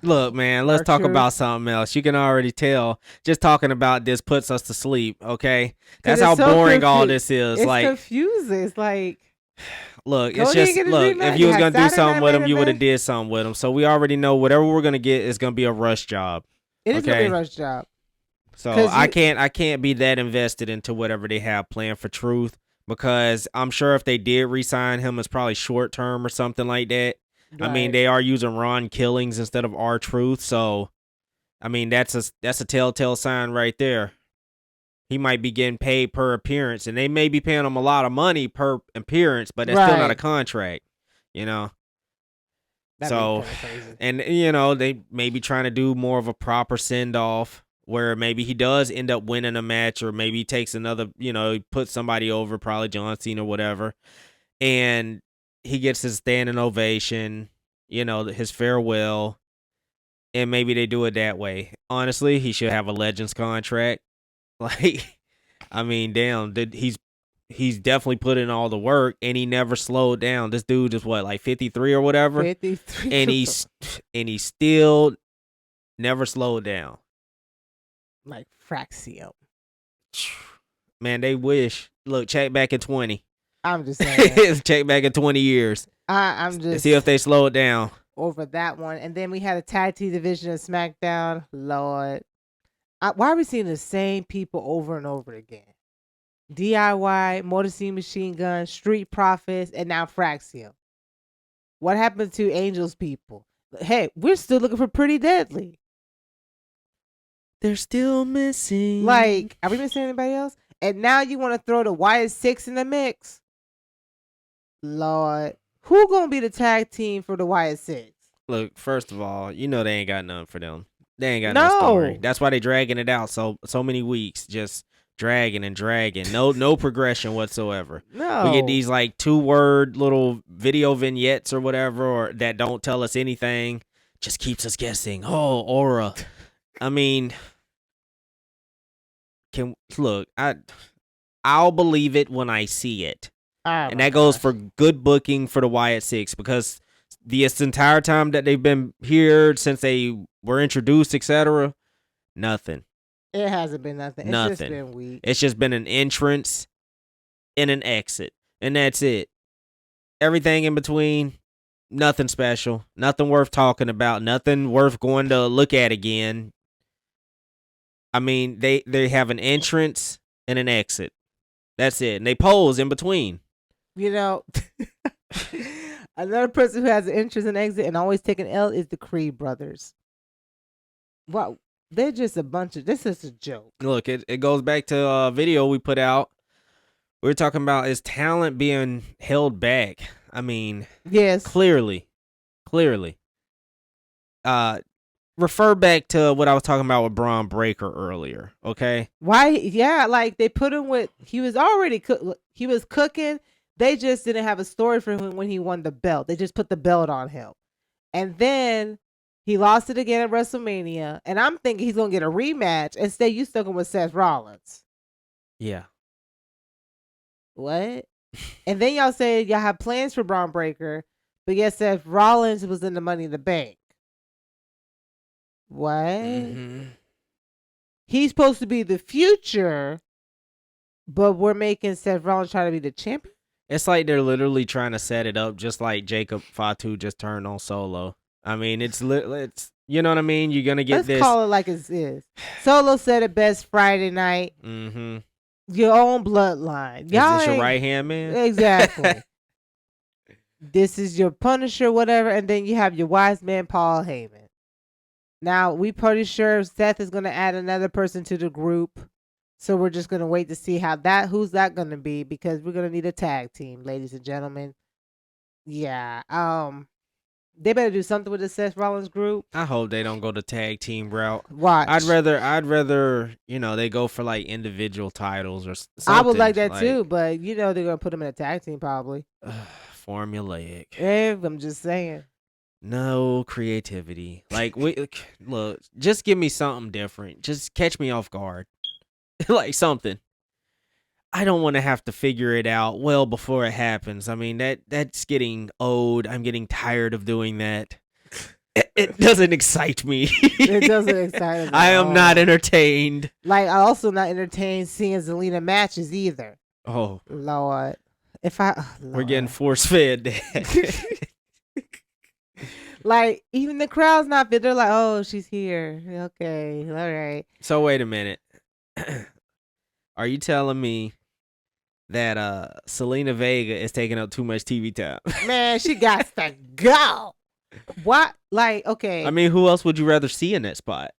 Look, man, let's talk R-Truth. about something else. You can already tell. Just talking about this puts us to sleep. Okay, Because that's it's how so boring all this is. It's Like, confusing. It's like look, it's Cody ain't just get his look. rematch. If you was had gonna do Saturday something Night with Main him, you would have Event. did something with him. So we already know whatever we're gonna get is gonna be a rush job. It is gonna be a Okay. rush job. So 'Cause I you- can't be that invested into whatever they have planned for Truth, because I'm sure if they did re-sign him, it's probably short term or something like that. I mean, Right. they are using Ron Killings instead of R-Truth, so I mean that's a telltale sign right there. He might be getting paid per appearance, and they may be paying him a lot of money per appearance, but that's still not a Right. contract, you know. That So, makes kinda crazy. and you know, they may be trying to do more of a proper send off where maybe he does end up winning a match, or maybe he takes another, you know, he puts somebody over, probably John Cena or whatever, and he gets his standing ovation, you know, his farewell, and maybe they do it that way. Honestly, he should have a Legends contract. Like, I mean, damn, he's definitely put in all the work, and he never slowed down. This dude is what, like 53 or whatever, 53. and he still never slowed down. like Fraxio. Man, they wish. Look, check back in 20. I'm just saying. Check back in 20 years. I'm just See if they slowed down. over that one. And then we had a tag team division of SmackDown. Lord. Why are we seeing the same people over and over again? DIY, Motor City Machine Gun, Street Profits, and now Fraxio. What happened to Angel's people? Hey, we're still looking for Pretty Deadly. They're still missing. Like, are we missing anybody else? And now you want to throw the Wyatt Six in the mix? Lord. Who gonna be the tag team for the Wyatt Six? Look, first of all, you know they ain't got nothing for them. They ain't got no story. That's why they dragging it out so many weeks, just dragging and dragging. No progression whatsoever. No. We get these like 2-word little video vignettes or whatever, or that don't tell us anything. Just keeps us guessing. Oh, aura. I mean, I'll believe it when I see it. And that goes for good booking for the Wyatt Six, because this entire time that they've been here, since they were introduced, etc., nothing. It hasn't been nothing. It's just been weak. It's just been an entrance and an exit, and that's it. Everything in between, nothing special, nothing worth talking about, nothing worth going to look at again. I mean, they have an entrance and an exit. That's it. And they pose in between. You know, another person who has an entrance and exit and always taking L is the Creed brothers. Wow, they're just a bunch of. This is a joke. Look, it goes back to a video we put out. We were talking about is talent being held back. I mean, yes, clearly. Refer back to what I was talking about with Braun Breaker earlier. Okay. Why? Yeah, like they put him with. He was already he was cooking. They just didn't have a story for him when he won the belt. They just put the belt on him. And then he lost it again at WrestleMania. And I'm thinking he's going to get a rematch. Instead, you stuck him with Seth Rollins. Yeah. What? And then y'all say y'all have plans for Braun Breaker, but yet Seth Rollins was in the Money in the Bank. What? Mm-hmm. He's supposed to be the future, but we're making Seth Rollins try to be the champion? It's like they're literally trying to set it up just like Jacob Fatu just turned on Solo. I mean, it's you know what I mean? You're going to get Let's call it like it is. Solo said it best Friday night. Mm-hmm. Your own bloodline. Y'all is this your right hand man? Exactly. This is your Punisher, whatever, and then you have your wise man, Paul Heyman. Now, we pretty sure Seth is going to add another person to the group. So we're just going to wait to see who's that going to be, because we're going to need a tag team, ladies and gentlemen. Yeah. They better do something with the Seth Rollins group. I hope they don't go the tag team route. Watch. I'd rather they go for like individual titles or something. I would like that too, but they're gonna put them in a tag team probably. Formulaic. I'm just saying. No creativity. Like look, just give me something different. Just catch me off guard. Like something. I don't want to have to figure it out well before it happens. I mean, that's getting old. I'm getting tired of doing that. It doesn't excite me. It doesn't excite me. I am not entertained. Like, I also not entertained seeing Zelina matches either. Oh, Lord. We're getting force fed. Like, even the crowd's not fit. They're like, oh, she's here. Okay, all right. So wait a minute. Are you telling me that Selena Vega is taking up too much TV time? Man, she got to go. What? Like, okay. I mean, who else would you rather see in that spot?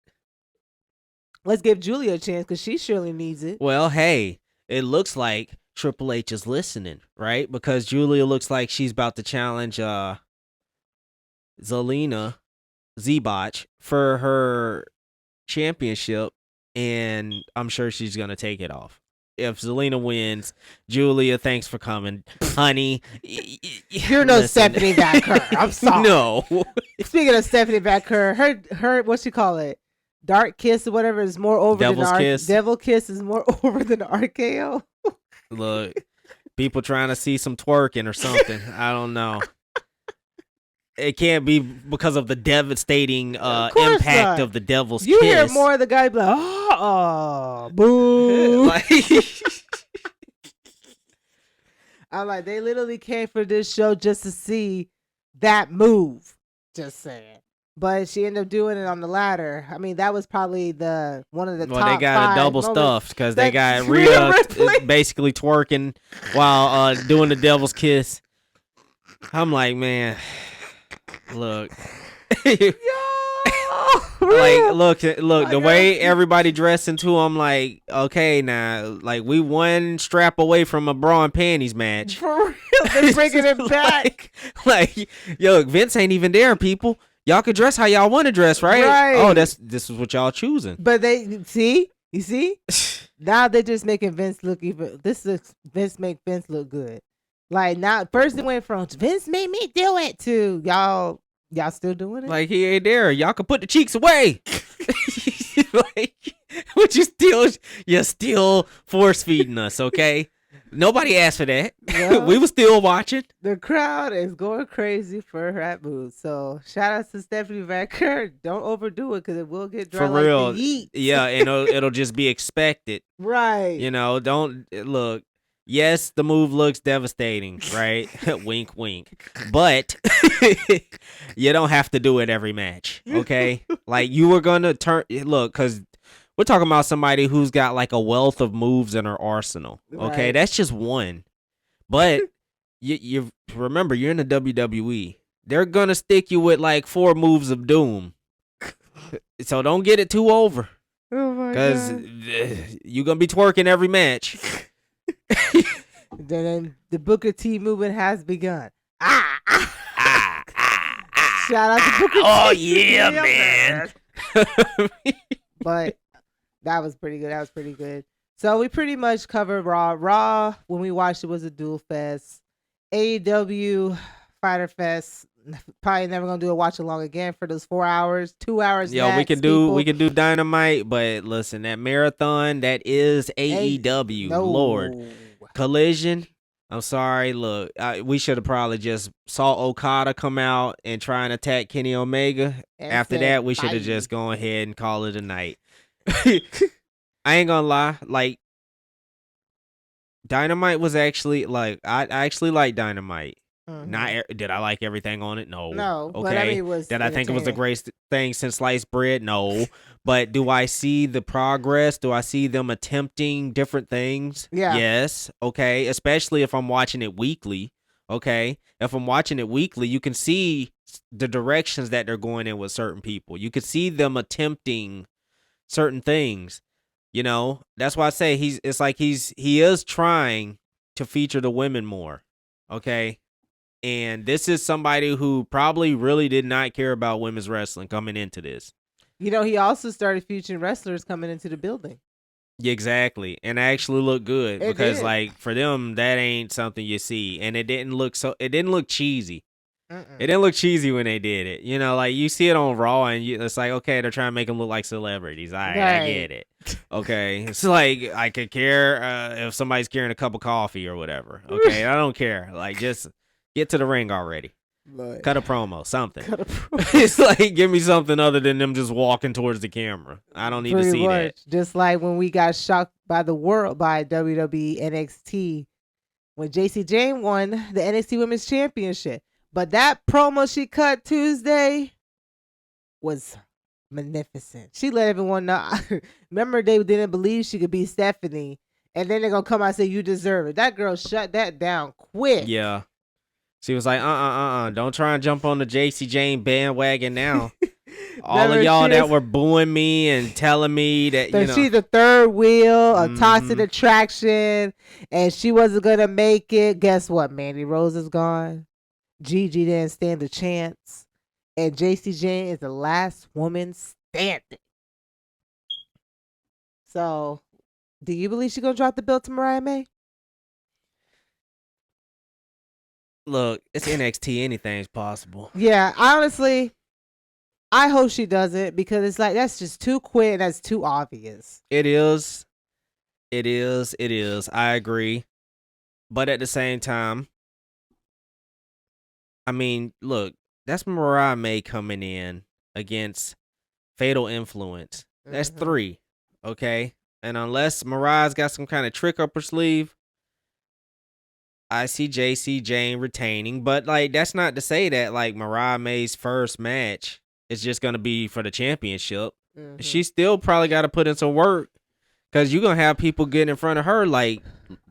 Let's give Julia a chance because she surely needs it. Well, hey, it looks like Triple H is listening, right? Because Julia looks like she's about to challenge Zelina Z-Botch for her championship, and I'm sure she's going to take it off. If Zelina wins, Julia, thanks for coming. Honey, you're no Stephanie Vaquer. I'm sorry. No. Speaking of Stephanie Vaquer, her what she call it? Dark Kiss or whatever is more over Devil's than Kiss. Devil Kiss is more over than RKO. Look, people trying to see some twerking or something. I don't know. It can't be because of the devastating impact of the Devil's Kiss. You hear more of the guy be like, oh, boo. I'm like, they literally came for this show just to see that move. Just saying. But she ended up doing it on the ladder. I mean, that was probably one of the top they got five it double moments. stuffed because they got Rhea basically twerking while doing the Devil's Kiss. I'm like, man, look. Look, the way everybody dressed into him, like, okay, now, like, we one strap away from a bra and panties match. For real, they're bringing it back. Like, yo, Vince ain't even there, people. Y'all can dress how y'all want to dress, right? Right. Oh, this is what y'all choosing. But you see? Now they're just making Vince look even. Vince make Vince look good. Like, now, first it went from Vince made me do it to y'all still doing it? Like, he ain't there. Y'all can put the cheeks away. Like, but you're still force feeding us, okay? Nobody asked for that. Well, we were still watching. The crowd is going crazy for that move. So shout out to Stephanie Vaquer. Don't overdo it because it will get dry. For real. Like the yeet. Yeah, and it'll just be expected. Right. Don't look. Yes, the move looks devastating, right? Wink, wink. But you don't have to do it every match, okay? Like, you were going to look, because we're talking about somebody who's got like a wealth of moves in her arsenal, okay? Right. That's just one. But you remember, you're in the WWE. They're going to stick you with like 4 moves of doom. So don't get it too over. Oh my God. Because you're going to be twerking every match. Then the Booker T movement has begun. Shout out to Booker T. Oh yeah, man. But that was pretty good. So we pretty much covered Raw. Raw, when we watched it, was a dual fest. AEW Fighter Fest. Probably never gonna do a watch along again for those 4 hours, 2 hours. Yo, we can do Dynamite, but listen, that marathon, that is AEW. No. Lord. Collision, I'm sorry. Look, we should have probably just saw Okada come out and try and attack Kenny Omega. And after that, we should have just gone ahead and call it a night. I ain't gonna lie. Like, Dynamite was actually, like, I actually like Dynamite. Mm-hmm. Did I like everything on it? No. Okay. But I mean, did I think it was the greatest thing since sliced bread? No. But do I see the progress? Do I see them attempting different things? Yeah. Yes. Okay. Especially if I'm watching it weekly. Okay. If I'm watching it weekly, you can see the directions that they're going in with certain people. You can see them attempting certain things. That's why I say he is trying to feature the women more. Okay. And this is somebody who probably really did not care about women's wrestling coming into this. You know, he also started featuring wrestlers coming into the building. Yeah, exactly. And it actually looked good It because did. like for them that ain't something you see, and it didn't look cheesy. Mm-mm. It didn't look cheesy when they did it. You know, like you see it on Raw and it's like, okay, they're trying to make them look like celebrities. All right, I get it. Okay. It's like I could care if somebody's carrying a cup of coffee or whatever. Okay. I don't care. Like just get to the ring already. Like, Cut a promo, something. cut a promo. It's like give me something other than them just walking towards the camera. I don't need to see that. Just like when we got shocked by the world by WWE NXT when JC Jane won the NXT Women's Championship. But that promo she cut Tuesday was magnificent. She let everyone know. Remember, they didn't believe she could beat Stephanie, and then they're gonna come out and say you deserve it. That girl shut that down quick. Yeah. She was like, don't try and jump on the JC Jane bandwagon now. All of y'all that were booing me and telling me that, you know. She's the third wheel of Toxic Attraction, and she wasn't going to make it. Guess what? Mandy Rose is gone. Gigi didn't stand a chance. And JC Jane is the last woman standing. So, do you believe she's going to drop the belt to Mariah May? Look, it's NXT. Anything's possible. Yeah, honestly, I hope she doesn't because it's like that's just too quick and that's too obvious. It is. It is. I agree. But at the same time, I mean, look, that's Mariah May coming in against Fatal Influence. That's 3. Okay? And unless Mariah's got some kind of trick up her sleeve, I see JC Jane retaining, but like that's not to say that like Mariah May's first match is just gonna be for the championship. She still probably got to put in some work because you're gonna have people getting in front of her like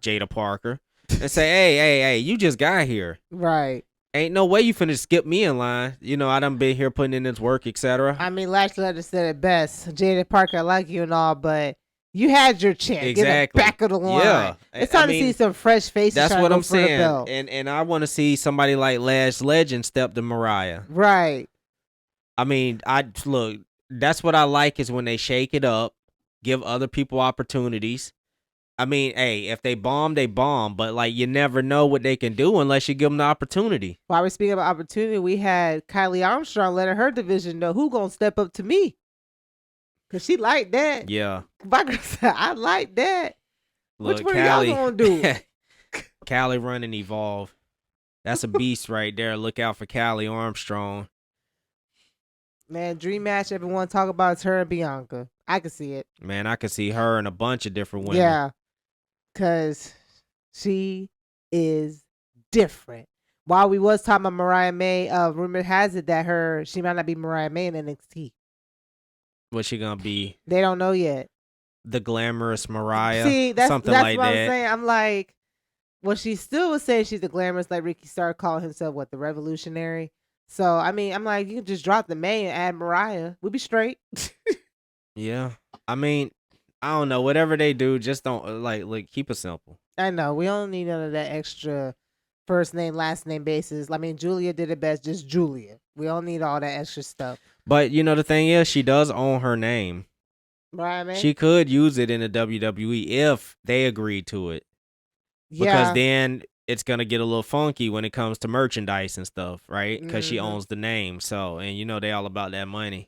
Jada Parker and say, "Hey, you just got here, right? Ain't no way you finna skip me in line. You know I done been here putting in this work, etc." I mean, Lash Letter said it best. Jada Parker, I like you and all, but you had your chance. Exactly. Get back of the line. Yeah. It's time to see some fresh faces. That's what I'm saying. And I want to see somebody like Lash Legend step to Mariah. Right. I mean, look. That's what I like is when they shake it up, give other people opportunities. I mean, hey, if they bomb, they bomb. But like, you never know what they can do unless you give them the opportunity. While we're speaking about opportunity, we had Kylie Armstrong letting her division know who gonna step up to me. Cause she like that. Yeah. My girl said, I like that. Look, which one y'all gonna do? Callie run and evolve. That's a beast right there. Look out for Kylie Armstrong. Man, dream match everyone talk about is her and Bianca. I can see it. Man, I can see her and a bunch of different women. Yeah. Cause she is different. While we was talking about Mariah May, rumor has it that she might not be Mariah May in NXT. What's she gonna be? They don't know yet. The glamorous Mariah. See, that's something that's like what that. I'm saying. I'm like, well, she still was saying she's the glamorous, like Ricky Starr called himself the revolutionary. So I mean, I'm like, you can just drop the May and add Mariah. We'll be straight. Yeah, I mean, I don't know. Whatever they do, just don't like keep it simple. I know we don't need none of that extra first name, last name basis. I mean, Julia did it best, just Julia. We don't need all that extra stuff. But you know, the thing is, she does own her name. Right, man. She could use it in the WWE if they agreed to it. Yeah. Because then it's gonna get a little funky when it comes to merchandise and stuff, right? Because she owns the name. So, and you know they all about that money.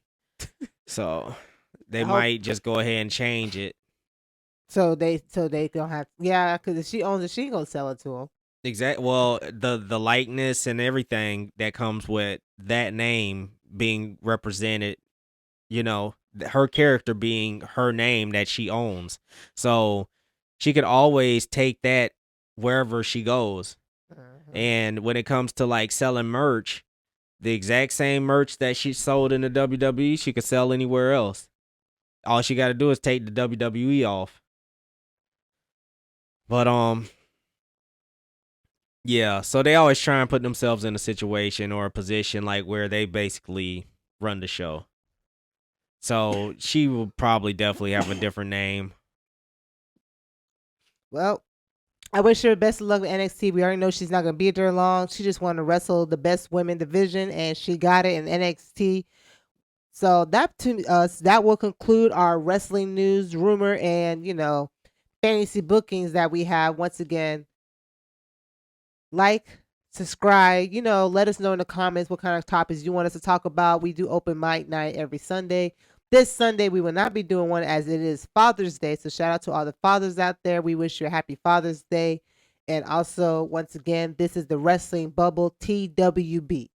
So they might just go ahead and change it. So they don't have, because if she owns it, she ain't gonna sell it to them. Exactly. Well, the likeness and everything that comes with that name being represented, you know, her character being her name that she owns. So she could always take that wherever she goes. And when it comes to like selling merch, the exact same merch that she sold in the WWE, she could sell anywhere else. All she got to do is take the WWE off. But yeah, so they always try and put themselves in a situation or a position like where they basically run the show. So she will probably definitely have a different name. Well, I wish her best of luck with NXT. We already know she's not going to be there long. She just wanted to wrestle the best women division, and she got it in NXT. So that to us, that will conclude our wrestling news, rumor, and fantasy bookings that we have. Once again, like, subscribe. Let us know in the comments what kind of topics you want us to talk about. We do open mic night every Sunday. This Sunday we will not be doing one as it is Father's Day. So shout out to all the fathers out there. We wish you a happy Father's Day. And also, once again, this is the Wrestling Bubble TWB.